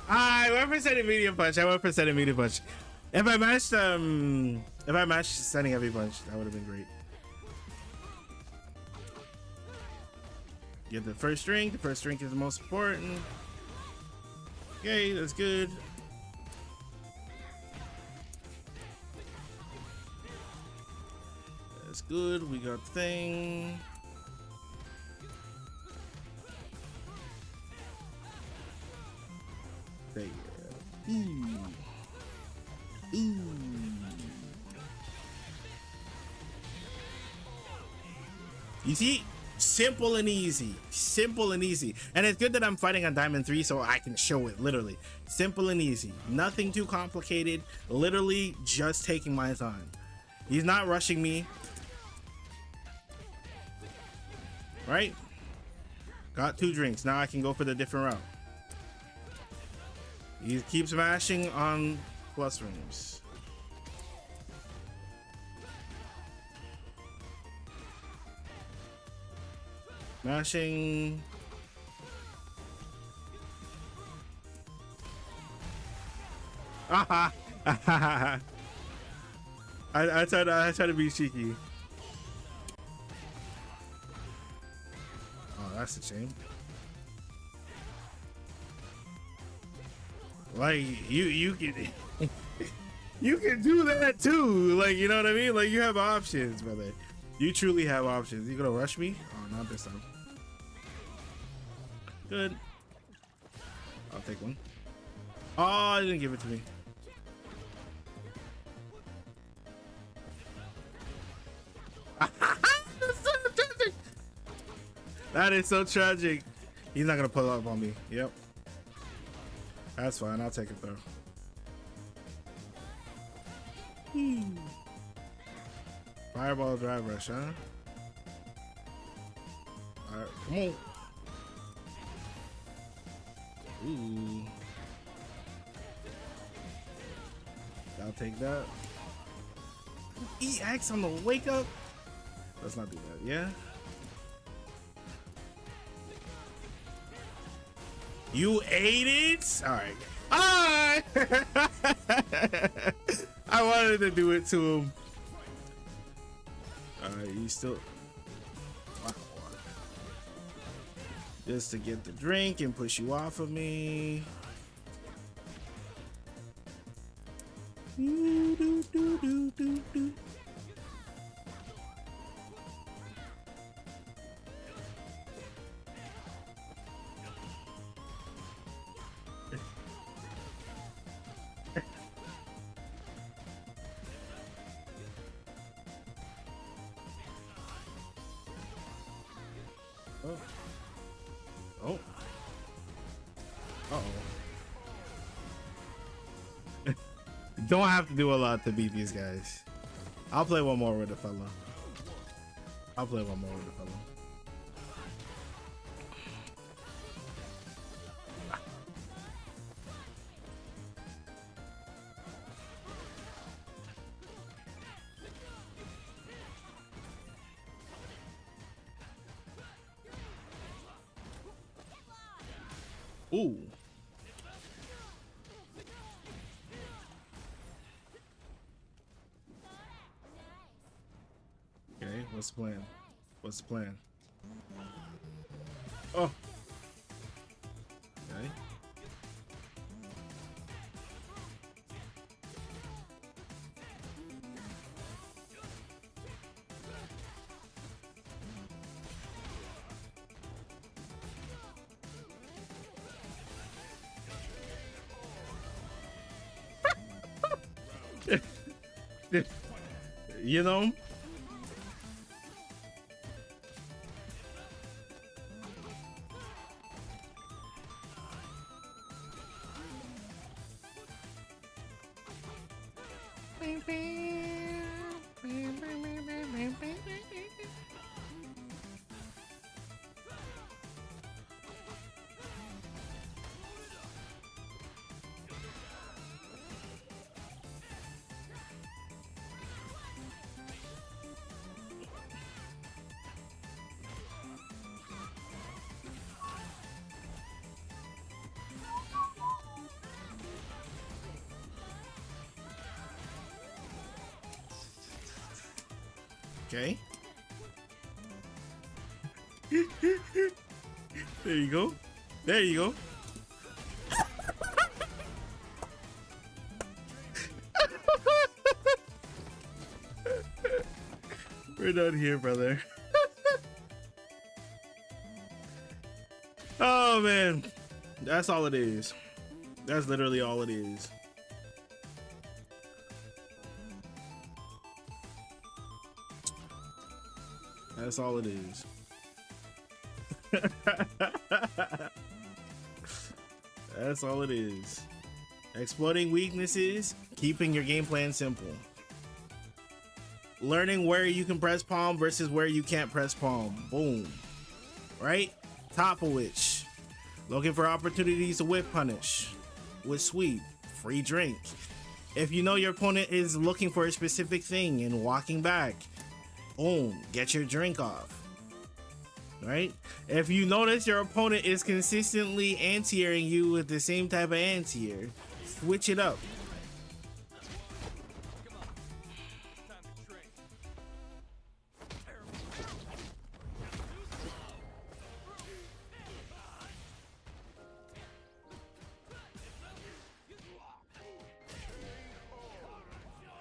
I went for setting medium punch. If I matched setting heavy punch, that would have been great. Get the first drink. The first drink is the most important. Okay, that's good. That's good. We got the thing. There you go. Ooh. Ooh. You see? Simple and easy. Simple and easy. And it's good that I'm fighting on Diamond 3 so I can show it, literally. Simple and easy. Nothing too complicated. Literally just taking my time. He's not rushing me. Right? Got 2 drinks. Now I can go for the different route. He keeps mashing on plus rooms. Mashing. Aha! I try to be cheeky. Oh, that's a shame. Like you can you can do that too. Like, you know what I mean? Like, you have options, brother. You truly have options. You gonna rush me? Oh, not this time. Good. I'll take one. Oh, you didn't give it to me. That is so tragic. He's not gonna pull up on me. Yep. That's fine. I'll take it though. Fireball drive rush, huh? Alright, come on. Ooh. I'll take that. EX on the wake up? Let's not do that, yeah? You ate it? Alright. Ah! I wanted to do it to him. Alright, you still. Wow. Just to get the drink and push you off of me. Oh. Oh. Uh-oh. Don't have to do a lot to beat these guys. I'll play one more with the fella. I'll play one more with the fella. Ooh. Okay, what's the plan? What's the plan? Oh. Okay. You know? Okay. There you go. There you go. We're done here, brother. Oh, man. That's all it is. That's literally all it is. That's all it is. That's all it is. Exploiting weaknesses, keeping your game plan simple. Learning where you can press palm versus where you can't press palm. Boom. Right? Top of which, looking for opportunities to whip punish with sweep. Free drink. If you know your opponent is looking for a specific thing and walking back, boom, get your drink off. Right? If you notice your opponent is consistently anti-airing you with the same type of anti-air, switch it up.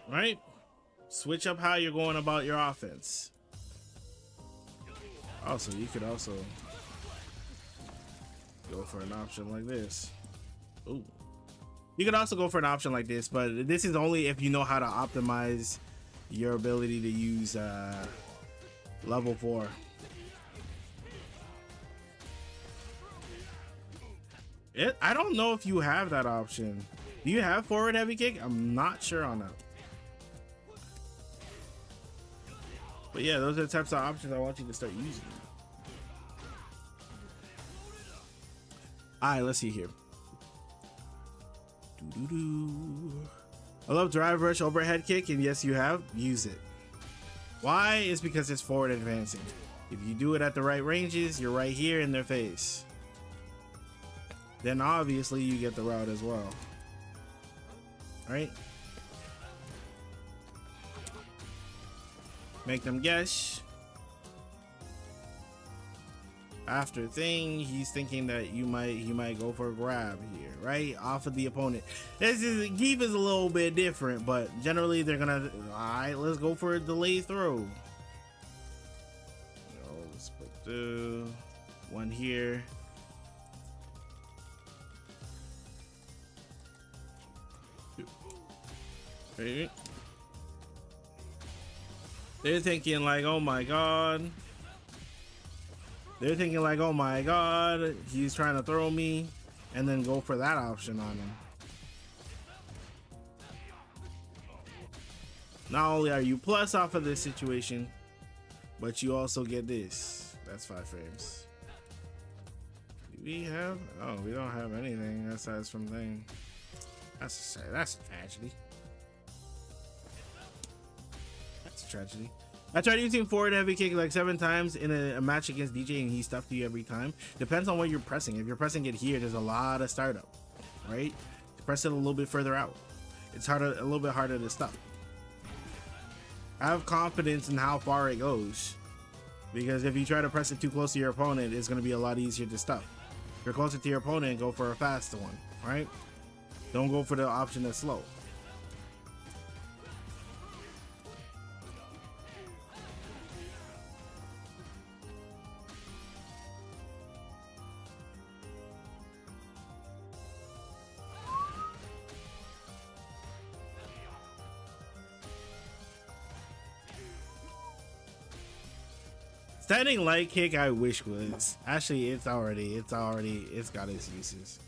Right? Switch up how you're going about your offense. Also, you could also go for an option like this. Ooh. You could also go for an option like this, but this is only if you know how to optimize your ability to use level 4. I don't know if you have that option. Do you have forward heavy kick? I'm not sure on that. But yeah, those are the types of options I want you to start using. Alright, let's see here. I love drive rush overhead kick, and yes, you have. Use it. Why? It's because it's forward advancing. If you do it at the right ranges, you're right here in their face. Then obviously you get the route as well. Alright? Make them guess. After thing, he's thinking that he might go for a grab here, right? Off of the opponent. Keep is a little bit different, but generally they're gonna, alright, let's go for a delay throw. Let's put the one here. Right. They're thinking like, oh my god. They're thinking like, oh my god, he's trying to throw me, and then go for that option on him. Not only are you plus off of this situation, but you also get this. That's 5 frames. Do we have? Oh, we don't have anything aside from thing. That's a tragedy. That's a tragedy. I tried using forward heavy kick like 7 times in a match against DJ, and he stuffed you every time. Depends on what you're pressing. If you're pressing it here, there's a lot of startup, right? Press it a little bit further out. It's a little bit harder to stuff. I have confidence in how far it goes, because if you try to press it too close to your opponent, it's going to be a lot easier to stuff. If you're closer to your opponent, go for a faster one, right? Don't go for the option that's slow. Standing light kick, I wish was. Actually, it's got its uses.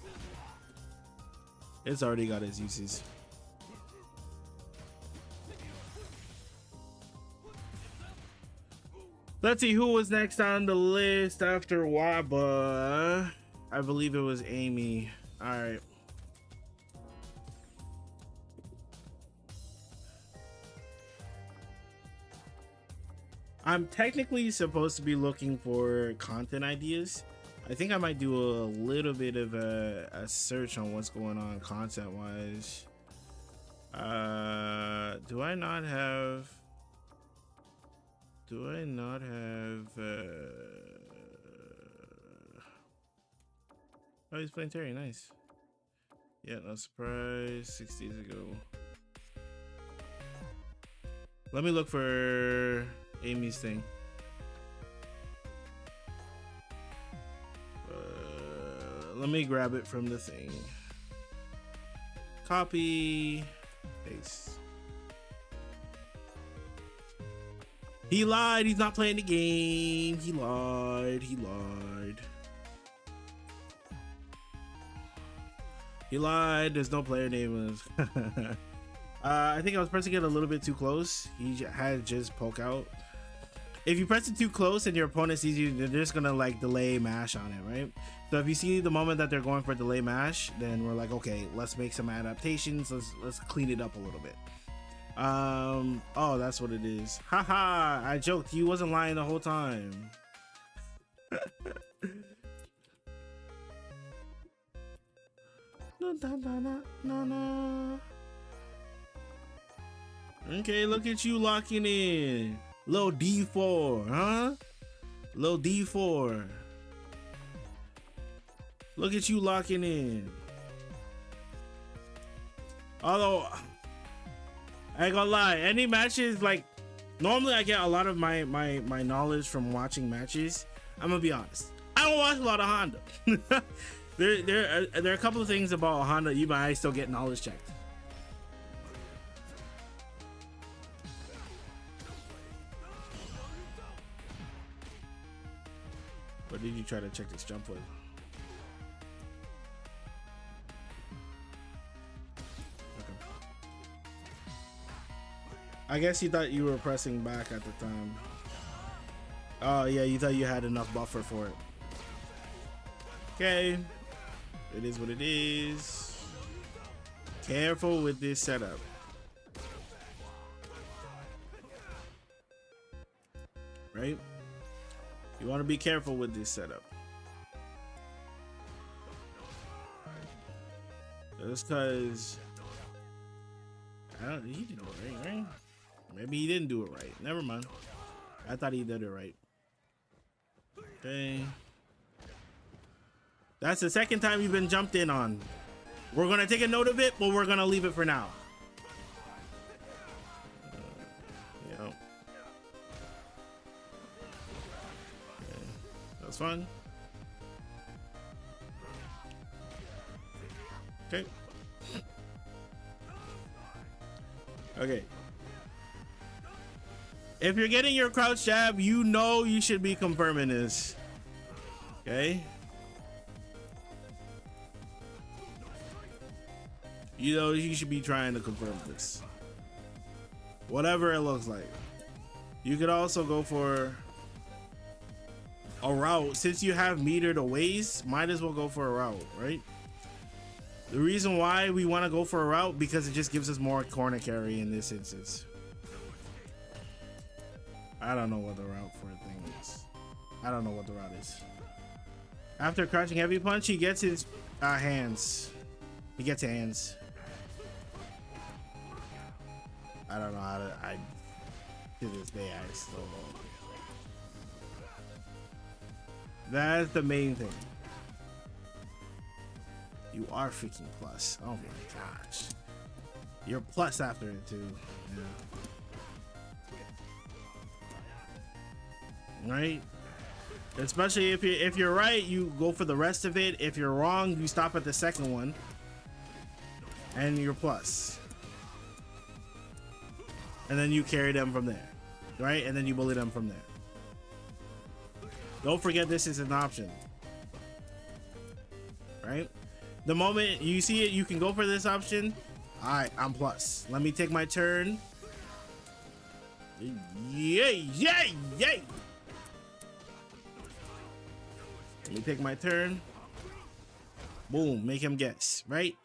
It's already got its uses. Let's see who was next on the list after Waba. I believe it was Amy. All right. I'm technically supposed to be looking for content ideas. I think I might do a little bit of a search on what's going on content wise. Do I not have oh, he's playing Terry. Nice. Yeah, no surprise. 6 days ago. Let me look for Amy's thing. Let me grab it from the thing. Copy, paste. He lied. He's not playing the game. He lied. He lied. He lied. There's no player name. I think I was pressing it a little bit too close. He had just poke out. If you press it too close and your opponent sees you, they're just gonna like delay mash on it, right? So if you see the moment that they're going for delay mash, then we're like, okay, let's make some adaptations. Let's clean it up a little bit. Oh, that's what it is. Haha, I joked. You wasn't lying the whole time. Okay, look at you locking in. Little D4, huh? Little D4. Look at you locking in. Although, I ain't gonna lie, any matches, like, normally I get a lot of my knowledge from watching matches. I'm gonna be honest. I don't watch a lot of Honda. there are a couple of things about Honda you might still get knowledge checked. What did you try to check this jump with? Okay. I guess you thought you were pressing back at the time. Oh yeah, you thought you had enough buffer for it. Okay. It is what it is. Careful with this setup. Right? You want to be careful with this setup. Just because he did it right? Maybe he didn't do it right. Never mind. I thought he did it right. Okay. That's the second time you've been jumped in on. We're gonna take a note of it, but we're gonna leave it for now. Yeah. Okay. That's fine. Okay. Okay. If you're getting your crouch jab, you know you should be confirming this. Okay. You know you should be trying to confirm this. Whatever it looks like. You could also go for a route. Since you have meter to waste, might as well go for a route, right? The reason why we want to go for a route, because it just gives us more corner carry in this instance. I don't know what the route for a thing is. I don't know what the route is. After crouching heavy punch, he gets his hands. He gets hands. I don't know how to. To this day, I still don't. That's the main thing. You are freaking plus. Oh my gosh. You're plus after it too. Yeah. Right? Especially if you're right, you go for the rest of it. If you're wrong, you stop at the second one. And you're plus. And then you carry them from there. Right? And then you bully them from there. Don't forget this is an option. Right? The moment you see it, you can go for this option. Alright, I'm plus. Let me take my turn. Yay, yay, yay! Let me take my turn. Boom, make him guess, right?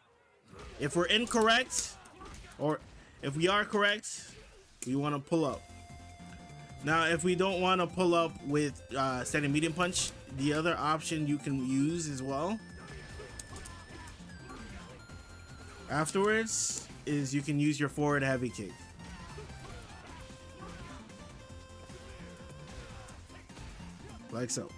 If we're incorrect, or if we are correct, we want to pull up. Now, if we don't want to pull up with standing medium punch, the other option you can use as well afterwards is you can use your forward heavy kick. Like so.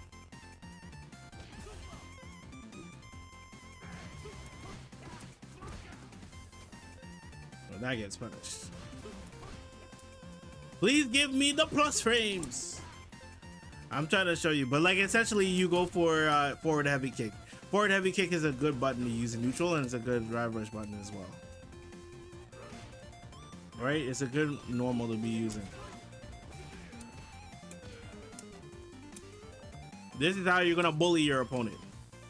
Well, that gets punished. Please give me the plus frames. I'm trying to show you, but like essentially you go for forward heavy kick. Forward heavy kick is a good button to use in neutral, and it's a good drive rush button as well. Right? It's a good normal to be using. This is how you're gonna bully your opponent.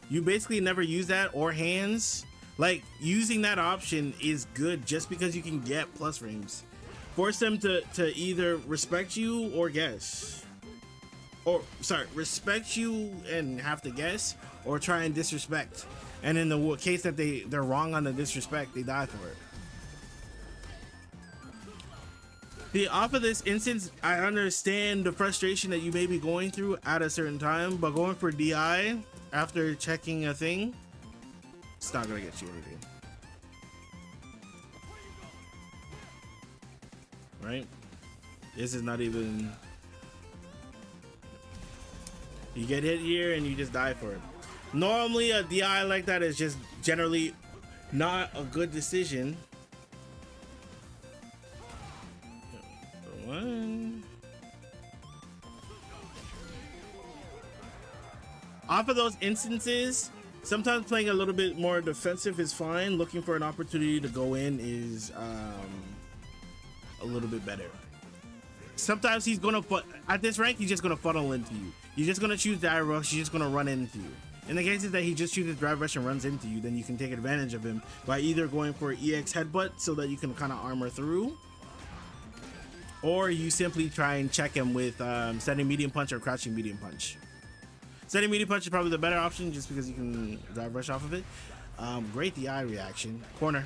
You basically never use that or hands Like, using that option is good just because you can get plus frames. Force them to either respect you or guess. Or, sorry, respect you and have to guess, or try and disrespect. And in the case that they're wrong on the disrespect, they die for it. See, off of this instance, I understand the frustration that you may be going through at a certain time, but going for DI after checking a thing, it's not gonna get you anything. Right? This is not even... You get hit here and you just die for it. Normally a DI like that is just generally not a good decision. One. Off of those instances, sometimes playing a little bit more defensive is fine. Looking for an opportunity to go in is a little bit better. Sometimes he's gonna put at this rank, he's just gonna funnel into you. You're just gonna choose dive rush, he's just gonna run into you. In the cases that he just chooses drive rush and runs into you, then you can take advantage of him by either going for EX headbutt so that you can kind of armor through, or you simply try and check him with setting medium punch or crouching medium punch. Setting medium punch is probably the better option just because you can drive rush off of it. Great DI reaction. Corner.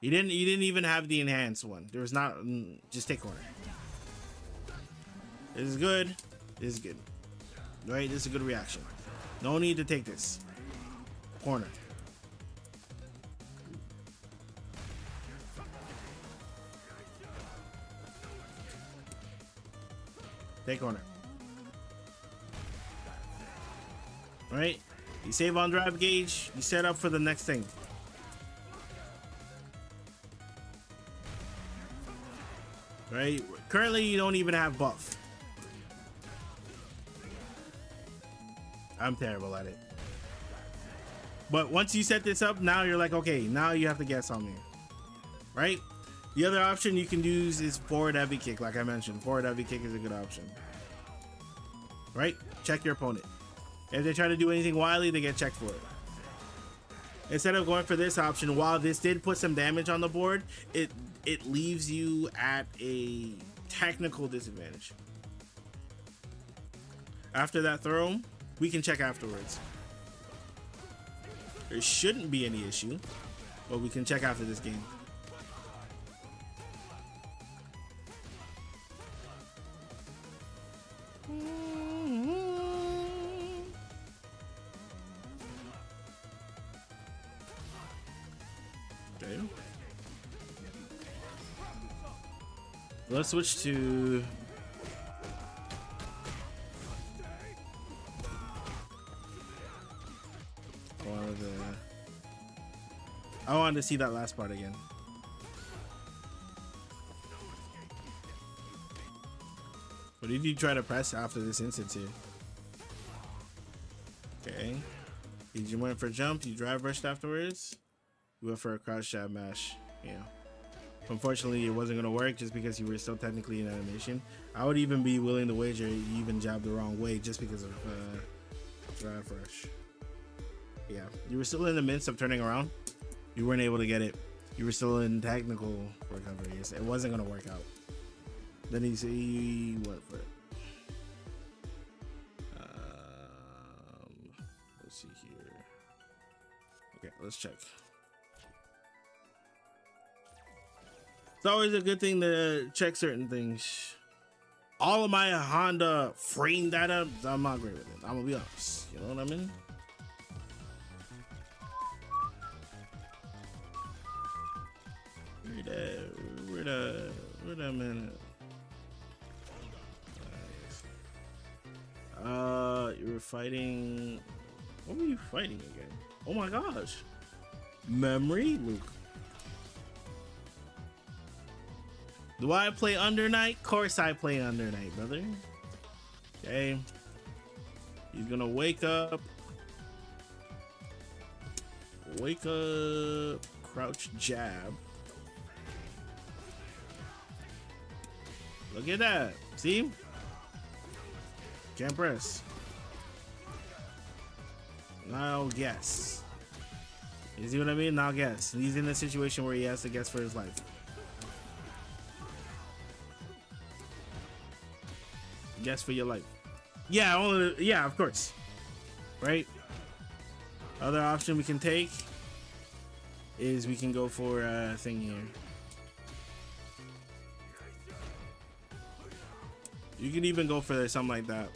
You didn't even have the enhanced one. There was not. Just take corner. This is good. This is good. Right? This is a good reaction. No need to take this. Corner. Take corner. Right? You save on drive gauge. You set up for the next thing. Right? Currently, you don't even have buff. I'm terrible at it. But once you set this up, now you're like, okay, now you have to guess on me. Right? The other option you can use is forward heavy kick, like I mentioned. Forward heavy kick is a good option. Right? Check your opponent. If they try to do anything wily, they get checked for it. Instead of going for this option, while this did put some damage on the board, it leaves you at a technical disadvantage. After that throw, we can check afterwards. There shouldn't be any issue, but we can check after this game. Okay. Let's switch to I wanted to see that last part again. What did you try to press after this instance here? Okay. You went for jump, you drive rushed afterwards. You went for a crouch jab mash. Yeah. Unfortunately, it wasn't going to work just because you were still technically in animation. I would even be willing to wager you even jabbed the wrong way just because of drive rush. Yeah, you were still in the midst of turning around. You weren't able to get it. You were still in technical recovery. It wasn't going to work out. Then he went for it. Let's see here. Okay, let's check. It's always a good thing to check certain things. All of my Honda frame data, I'm not great with it. I'm gonna be honest. You know what I mean? Where that man at? You were fighting. What were you fighting again? Oh my gosh. Memory, Luke. Do I play Under Night? Of course I play Under Night, brother. Okay. He's gonna wake up. Wake up. Crouch jab. Look at that. See? Can't press. Now guess. You see what I mean? Now guess. He's in a situation where he has to guess for his life. Guess for your life. Yeah, yeah, of course. Right? Other option we can take is we can go for a thing here. You can even go for something like that,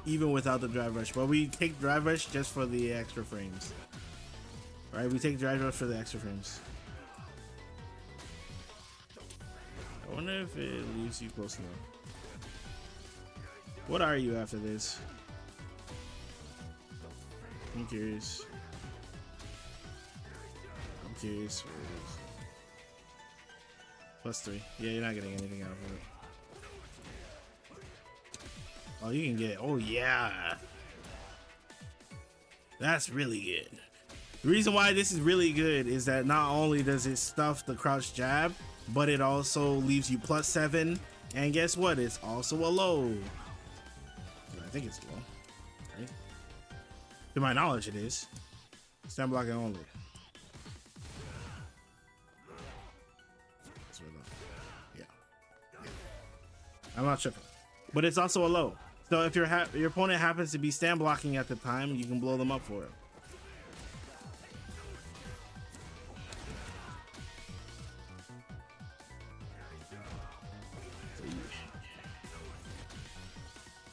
even without the drive rush. But we take drive rush just for the extra frames. Right? We take drive rush for the extra frames. I wonder if it leaves you close enough. What are you after this? I'm curious. I'm curious. +3. Yeah, you're not getting anything out of it. Oh, you can get. Oh, yeah. That's really good. The reason why this is really good is that not only does it stuff the crouch jab, but it also leaves you +7. And guess what? It's also a low. I think it's low. Right? To my knowledge, it is. Stand blocking only. Yeah. I'm not tripping. But it's also a low. So if your opponent happens to be stand blocking at the time, you can blow them up for it.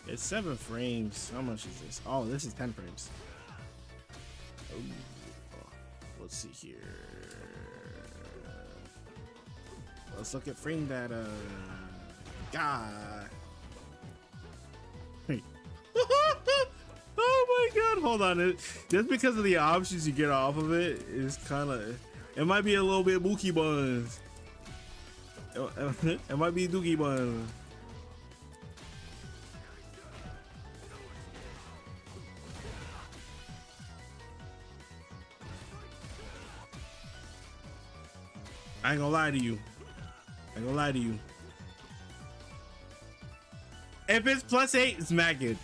It's 7 frames. How much is this? Oh, this is 10 frames. Oh, let's see here. Let's look at frame data. God. Oh my god, hold on. Just because of the options you get off of it is kind of, it might be a little bit bookie buns. It might be dookie buns. I ain't gonna lie to you. I ain't gonna lie to you. If it's +8, it's mad good.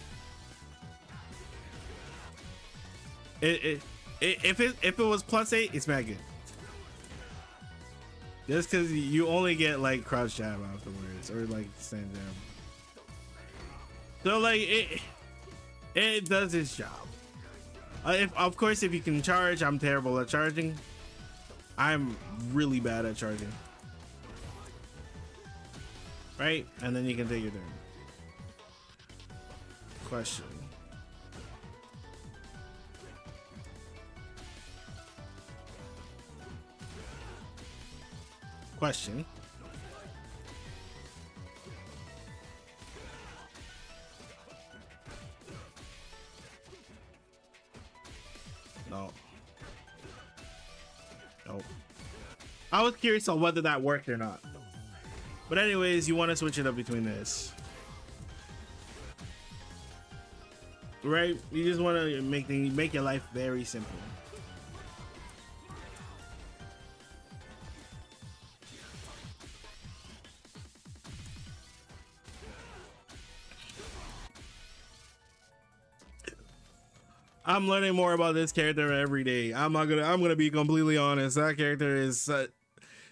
If it was +8, it's mad good. Just because you only get like crouch jab afterwards, or like stand jab. So like it does its job. Of course, if you can charge, I'm terrible at charging. I'm really bad at charging. Right? And then you can take your turn. Question. Question. No. Nope. I was curious on whether that worked or not. But anyways, you want to switch it up between this. Right? You just want to make your life very simple. I'm learning more about this character every day. I'm gonna be completely honest. That character is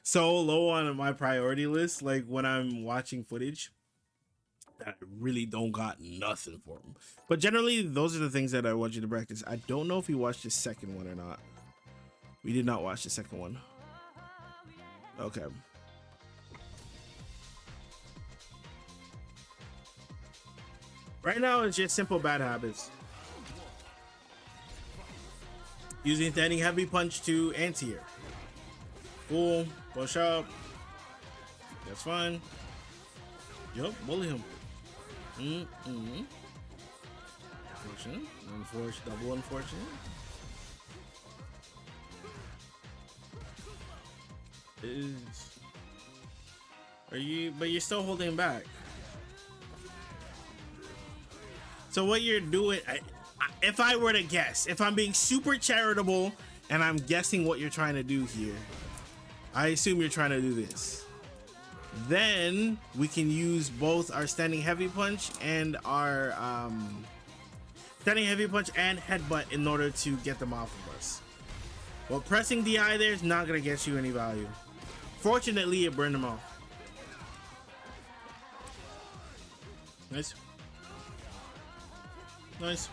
so low on my priority list. Like when I'm watching footage, that I really don't got nothing for him. But generally, those are the things that I want you to practice. I don't know if you watched the second one or not. We did not watch the second one. Okay. Right now, it's just simple bad habits. Using standing heavy punch to anti-air. Cool. Push up. That's fine. Yup, bully him. Unfortunate. Double unfortunate. But you're still holding back. So what you're doing, if I were to guess, if I'm being super charitable and I'm guessing what you're trying to do here, I assume you're trying to do this. Then we can use both our standing heavy punch and our Standing heavy punch and headbutt in order to get them off of us. Well, pressing DI there is not going to get you any value. Fortunately, it burned them off. Nice. Nice.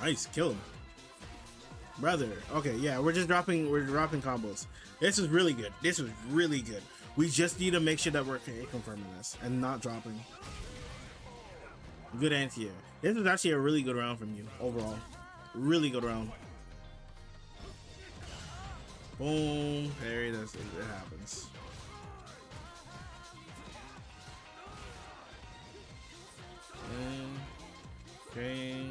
Nice. Kill him. Brother. Okay, yeah, we're dropping combos. This is really good. This was really good. We just need to make sure that we're confirming this and not dropping. Good anti-air. This was actually a really good round from you overall. Really good round. Boom. There it is. It happens. Okay.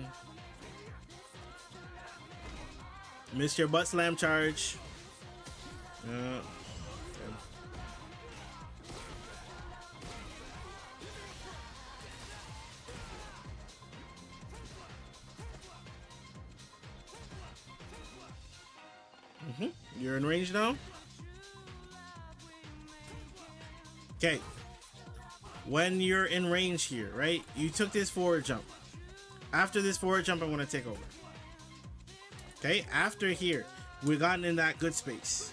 Missed your butt slam charge. Okay. You're in range now. Okay. When you're in range here, right? You took this forward jump. After this forward jump, I want to take over. Okay, after here, we've gotten in that good space.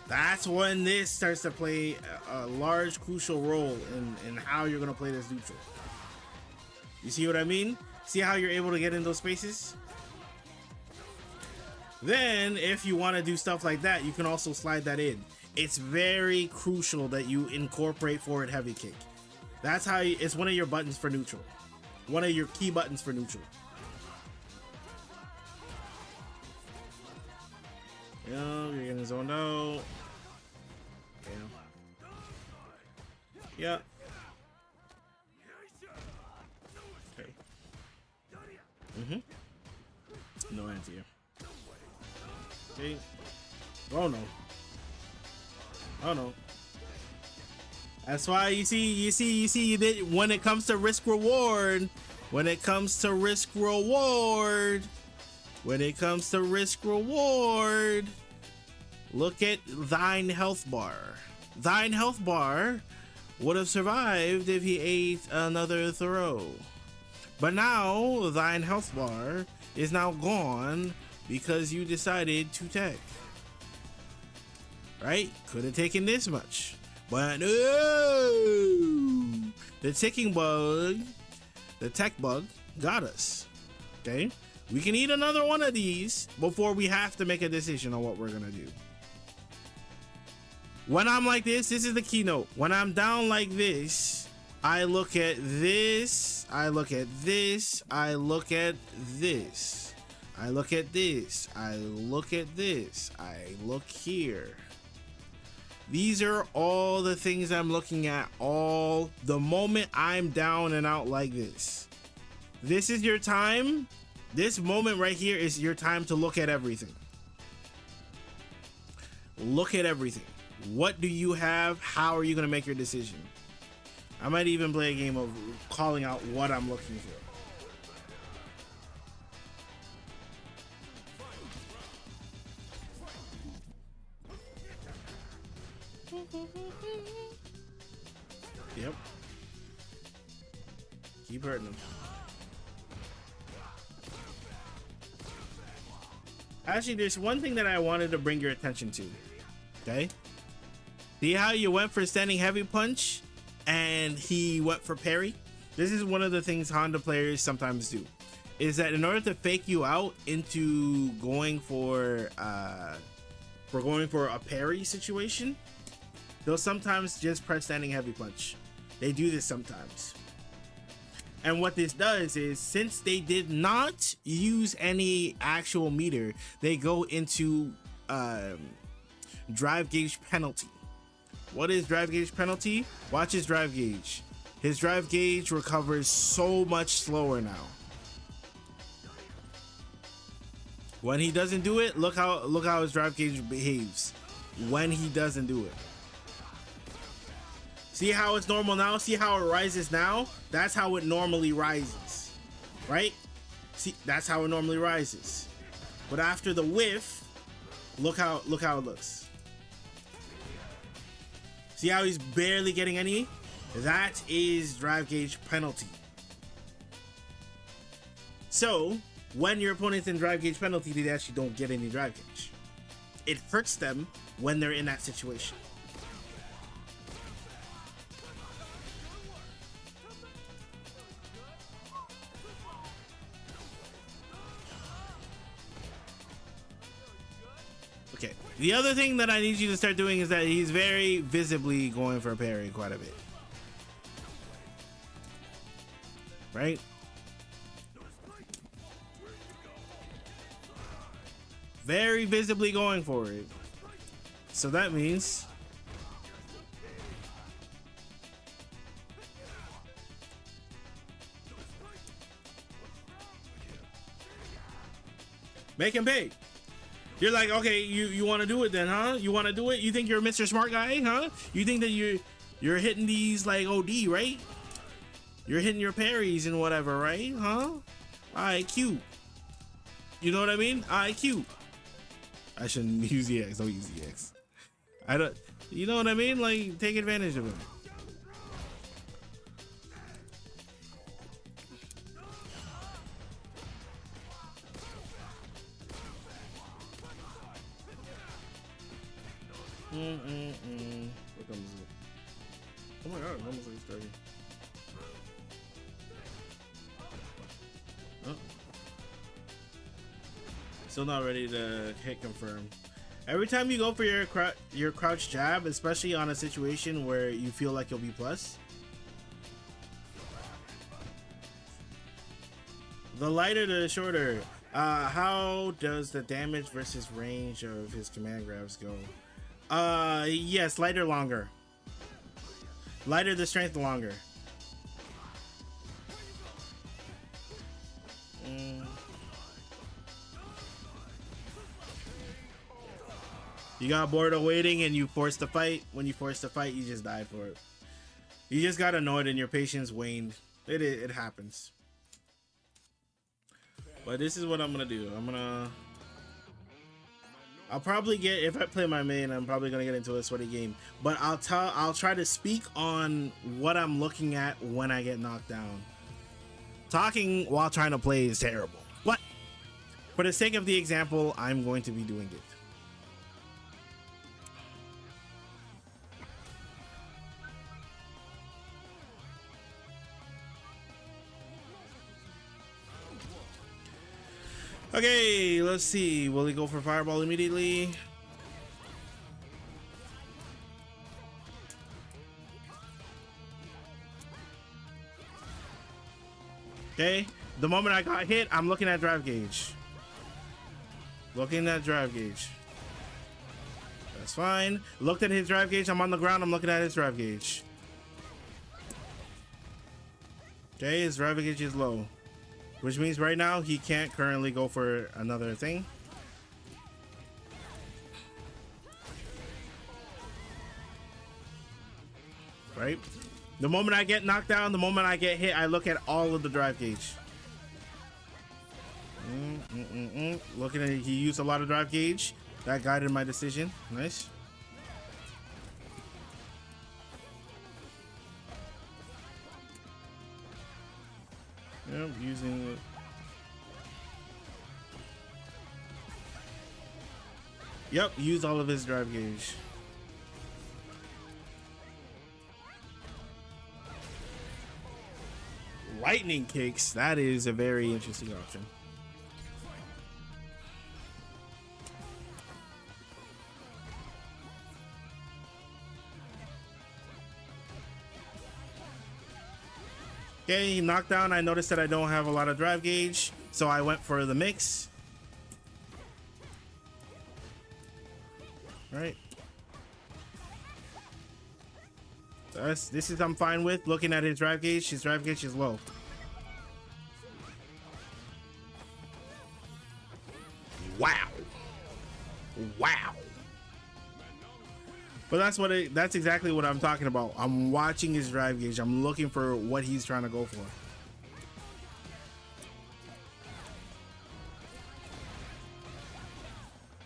That's when this starts to play a large, crucial role in how you're going to play this neutral. You see what I mean? See how you're able to get in those spaces? Then, if you want to do stuff like that, you can also slide that in. It's very crucial that you incorporate forward heavy kick. That's how it's one of your buttons for neutral. One of your key buttons for neutral. Yeah, you're getting zoned out. Yeah. Okay. No anti-air. Okay. Oh no. Oh no. That's why you see that when it comes to risk reward, when it comes to risk reward, look at thine health bar. Thine health bar would have survived if he ate another throw. But now thine health bar is now gone because you decided to tech. Right? Could have taken this much. But no! The ticking bug, the tech bug, got us. Okay? We can eat another one of these before we have to make a decision on what we're gonna do. When I'm like this is the keynote. When I'm down like this, I look at this, I look at this, I look at this, I look at this, I look at this, I look here. These are all the things I'm looking at all the moment I'm down and out like this. This is your time. This moment right here is your time to look at everything. Look at everything. What do you have? How are you going to make your decision? I might even play a game of calling out what I'm looking for. Yep. Keep hurting them. Actually, there's one thing that I wanted to bring your attention to. Okay? See how you went for standing heavy punch and he went for parry? This is one of the things Honda players sometimes do. Is that in order to fake you out into going for a parry situation, they'll sometimes just press standing heavy punch. They do this sometimes. And what this does is, since they did not use any actual meter, they go into drive gauge penalty. What is drive gauge penalty? Watch his drive gauge. His drive gauge recovers so much slower now. When he doesn't do it, look how his drive gauge behaves when he doesn't do it. See how it's normal now? See how it rises now? That's how it normally rises, right? See, that's how it normally rises. But after the whiff, look how it looks. See how he's barely getting any? That is drive gauge penalty. So when your opponent's in drive gauge penalty, they actually don't get any drive gauge. It hurts them when they're in that situation. Okay, the other thing that I need you to start doing is that he's very visibly going for a parry quite a bit. Right? Very visibly going for it. So that means make him pay. You're like, okay, you want to do it then, huh? You want to do it? You think you're Mr. Smart Guy, huh? You think that you're hitting these like OD, right? You're hitting your parries and whatever, right? Huh? Alright, cute. You know what I mean? Alright, cute. I shouldn't use EX. Don't use EX. I don't. You know what I mean? Like, take advantage of it. What comes it? Oh my god! I'm almost like starting. Oh. Still not ready to hit confirm. Every time you go for your crouch jab, especially on a situation where you feel like you'll be plus, the lighter the shorter. How does the damage versus range of his command grabs go? Yes, lighter longer. Lighter the strength longer. You got bored of waiting and you forced the fight. When you forced the fight, you just died for it. You just got annoyed and your patience waned. It happens. But this is what I'm gonna do. I'll probably get, if I play my main, I'm probably gonna get into a sweaty game. But I'll try to speak on what I'm looking at when I get knocked down. Talking while trying to play is terrible. But for the sake of the example, I'm going to be doing it. Okay, let's see. Will he go for fireball immediately? Okay, the moment I got hit, I'm looking at drive gauge. Looking at drive gauge. That's fine. Looked at his drive gauge. I'm on the ground. I'm looking at his drive gauge. Okay, his drive gauge is low. Which means right now he can't currently go for another thing. Right? The moment I get knocked down, the moment I get hit, I look at all of the drive gauge. Looking at it, he used a lot of drive gauge. That guided my decision. Nice. Yep, using it. Yep, used all of his drive gauge. Lightning kicks, that is a very interesting option. Okay, knockdown. I noticed that I don't have a lot of drive gauge, so I went for the mix. All right. This is I'm fine with. Looking at his drive gauge is low. Wow. Wow. But that's exactly what I'm talking about. I'm watching his drive gauge. I'm looking for what he's trying to go for.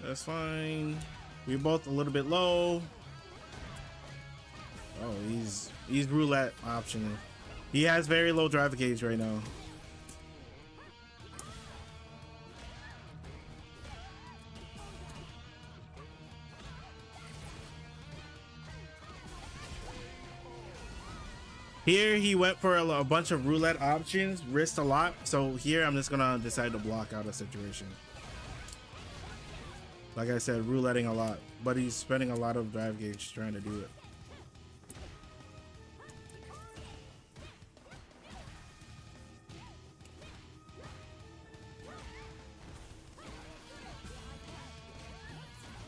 That's fine. We're both a little bit low. Oh, he's roulette option. He has very low drive gauge right now. Here he went for a bunch of roulette options, risked a lot. So here I'm just gonna decide to block out a situation. Like I said, rouletting a lot, but he's spending a lot of drive gauge trying to do it.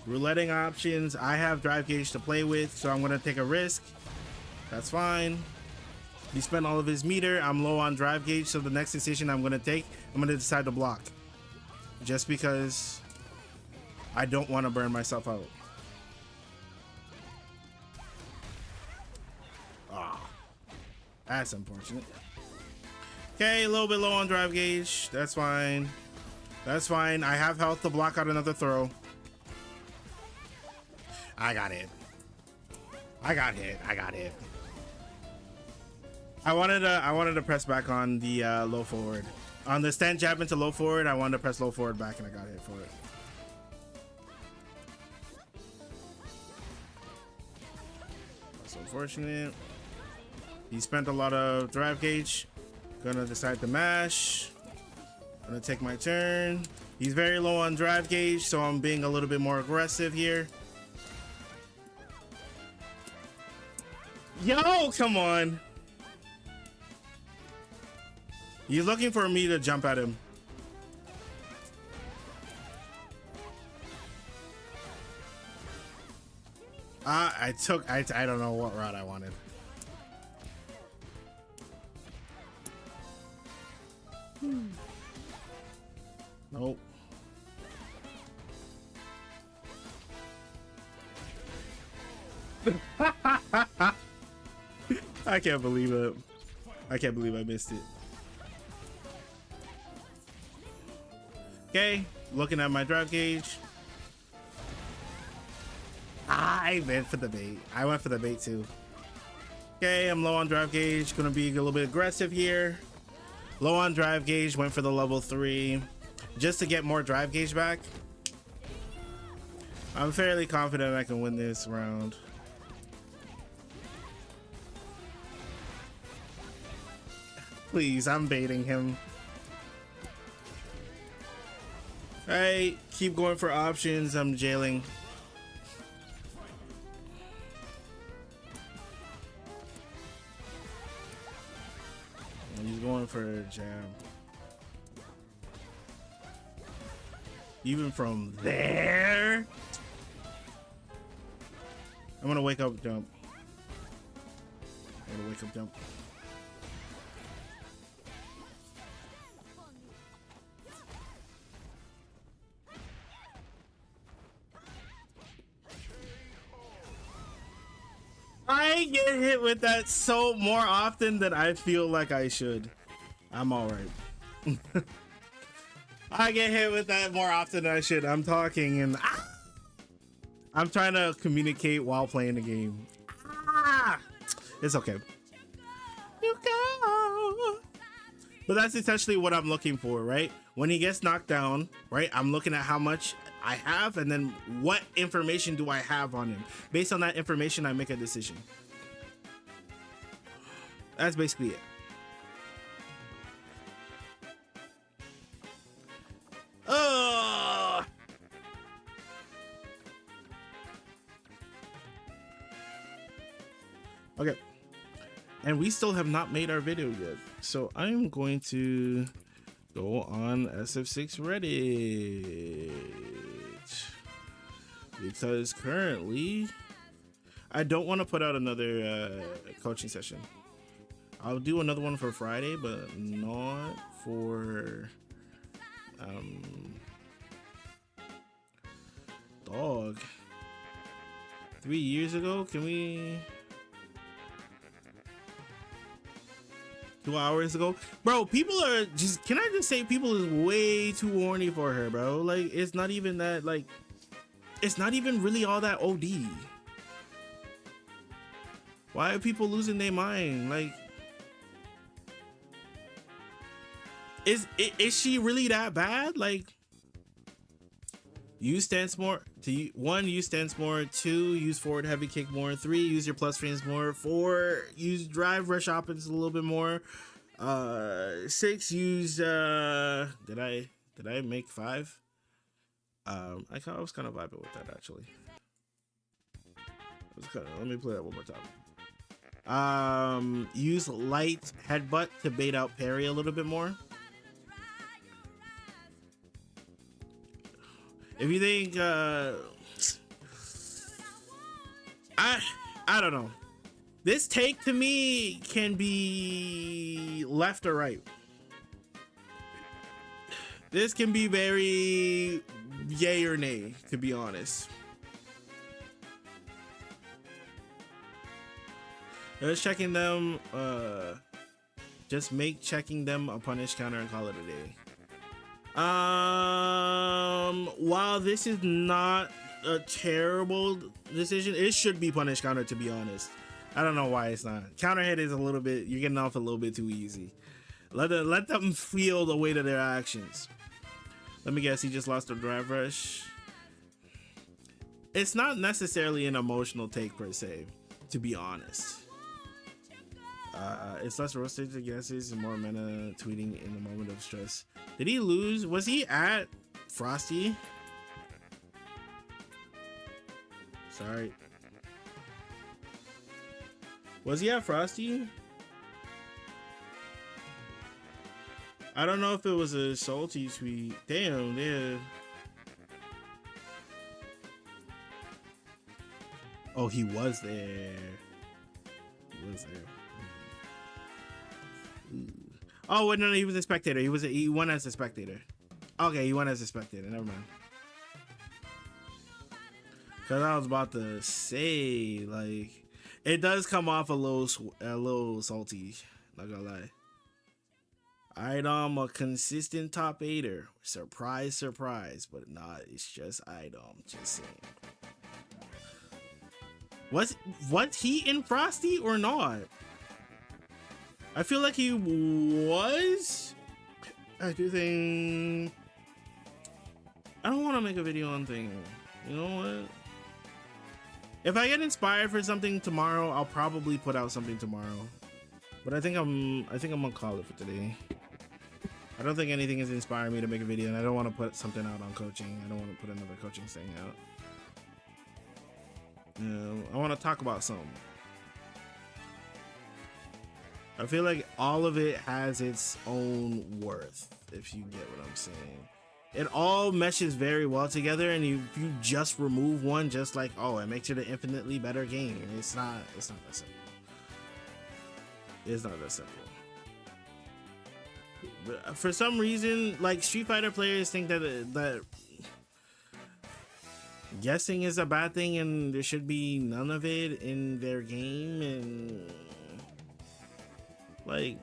Rouletting options. I have drive gauge to play with, so I'm gonna take a risk. That's fine. He spent all of his meter. I'm low on drive gauge, so the next decision I'm gonna take, I'm gonna decide to block, just because I don't want to burn myself out. Ah, that's unfortunate. Okay, a little bit low on drive gauge. That's fine. That's fine. I have health to block out another throw. I got it. I got hit. I got it. I wanted to press back on the low forward. On the stand jab into low forward, I wanted to press low forward back and I got hit for it. That's unfortunate. He spent a lot of drive gauge. Gonna decide to mash. Gonna take my turn. He's very low on drive gauge, so I'm being a little bit more aggressive here. Yo, come on. He's looking for me to jump at him. I don't know what route I wanted. Nope. I can't believe it. I can't believe I missed it. Okay, looking at my drive gauge. I went for the bait. I went for the bait too. Okay, I'm low on drive gauge. Gonna be a little bit aggressive here. Low on drive gauge, went for the level 3 just to get more drive gauge back. I'm fairly confident I can win this round. Please, I'm baiting him. Alright, keep going for options. I'm jailing. He's going for a jab. Even from there? I'm gonna wake up jump. I'm gonna wake up jump. I get hit with that so more often than I feel like I should. I'm all right. I get hit with that more often than I should. I'm talking and I'm trying to communicate while playing the game. It's okay. You go. But that's essentially what I'm looking for, right? When he gets knocked down, right? I'm looking at how much I have and then what information do I have on him. Based on that information, I make a decision. That's basically it. Okay. And we still have not made our video yet. So I'm going to go on SF6 Reddit. Because currently, I don't want to put out another coaching session. I'll do another one for Friday, but not for dog. 3 years ago, can we? 2 hours ago, bro. People are just. Can I just say, people is way too horny for her, bro. Like, it's not even that. Like, it's not even really all that OD. Why are people losing their mind? Like, is she really that bad? Like, Use stance more. One, use stance more. 2, use forward heavy kick more. 3, use your plus frames more. 4, use drive rush opens a little bit more. 6, use did I make 5? I was kind of vibing with that actually. Let me play that one more time. Use light headbutt to bait out parry a little bit more. If you think I don't know, this take to me can be left or right. This can be very yay or nay, to be honest. Just checking them, just make checking them a punish counter and call it a day. While this is not a terrible decision, it should be punish counter, to be honest. I don't know why it's not. Counter hit is a little bit, you're getting off a little bit too easy. Let them feel the weight of their actions. Let me guess, he just lost a drive rush. It's not necessarily an emotional take per se, to be honest. It's less roasted to guesses and more meta tweeting in the moment of stress. Did he lose? Was he at Frosty? Sorry. Was he at Frosty? I don't know if it was a salty tweet. Damn, yeah. Oh, he was there. He was there. Oh, wait, no, he was a spectator. He won as a spectator. Okay, he won as a spectator. Never mind. Cause I was about to say, like, it does come off a little salty. Not gonna lie. Item, a consistent top 8er. Surprise, surprise, but not. It's just item. Just saying. Was he in Frosty or not? I feel like he was. I do think. I don't want to make a video on thing. You know what? If I get inspired for something tomorrow, I'll probably put out something tomorrow. But I think I'm gonna call it for today. I don't think anything is inspiring me to make a video, and I don't want to put something out on coaching. I don't want to put another coaching thing out. I want to talk about something. I feel like all of it has its own worth, if you get what I'm saying. It all meshes very well together, and if you just remove one, just like, oh, it makes it an infinitely better game. It's not that simple. It's not that simple. But for some reason, like, Street Fighter players think that guessing is a bad thing, and there should be none of it in their game, and like,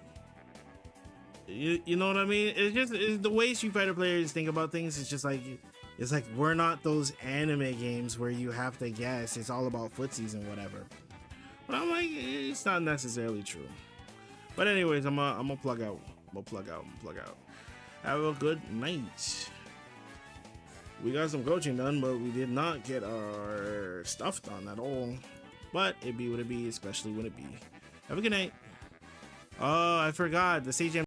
you know what I mean? It's the way Street Fighter players think about things. It's just like, it's like, we're not those anime games where you have to guess. It's all about footsies and whatever. But I'm like, it's not necessarily true. But anyways, I'm gonna plug out. Have a good night. We got some coaching done, but we did not get our stuff done at all. But it be what it be, especially when it be. Have a good night. Oh, I forgot the CJ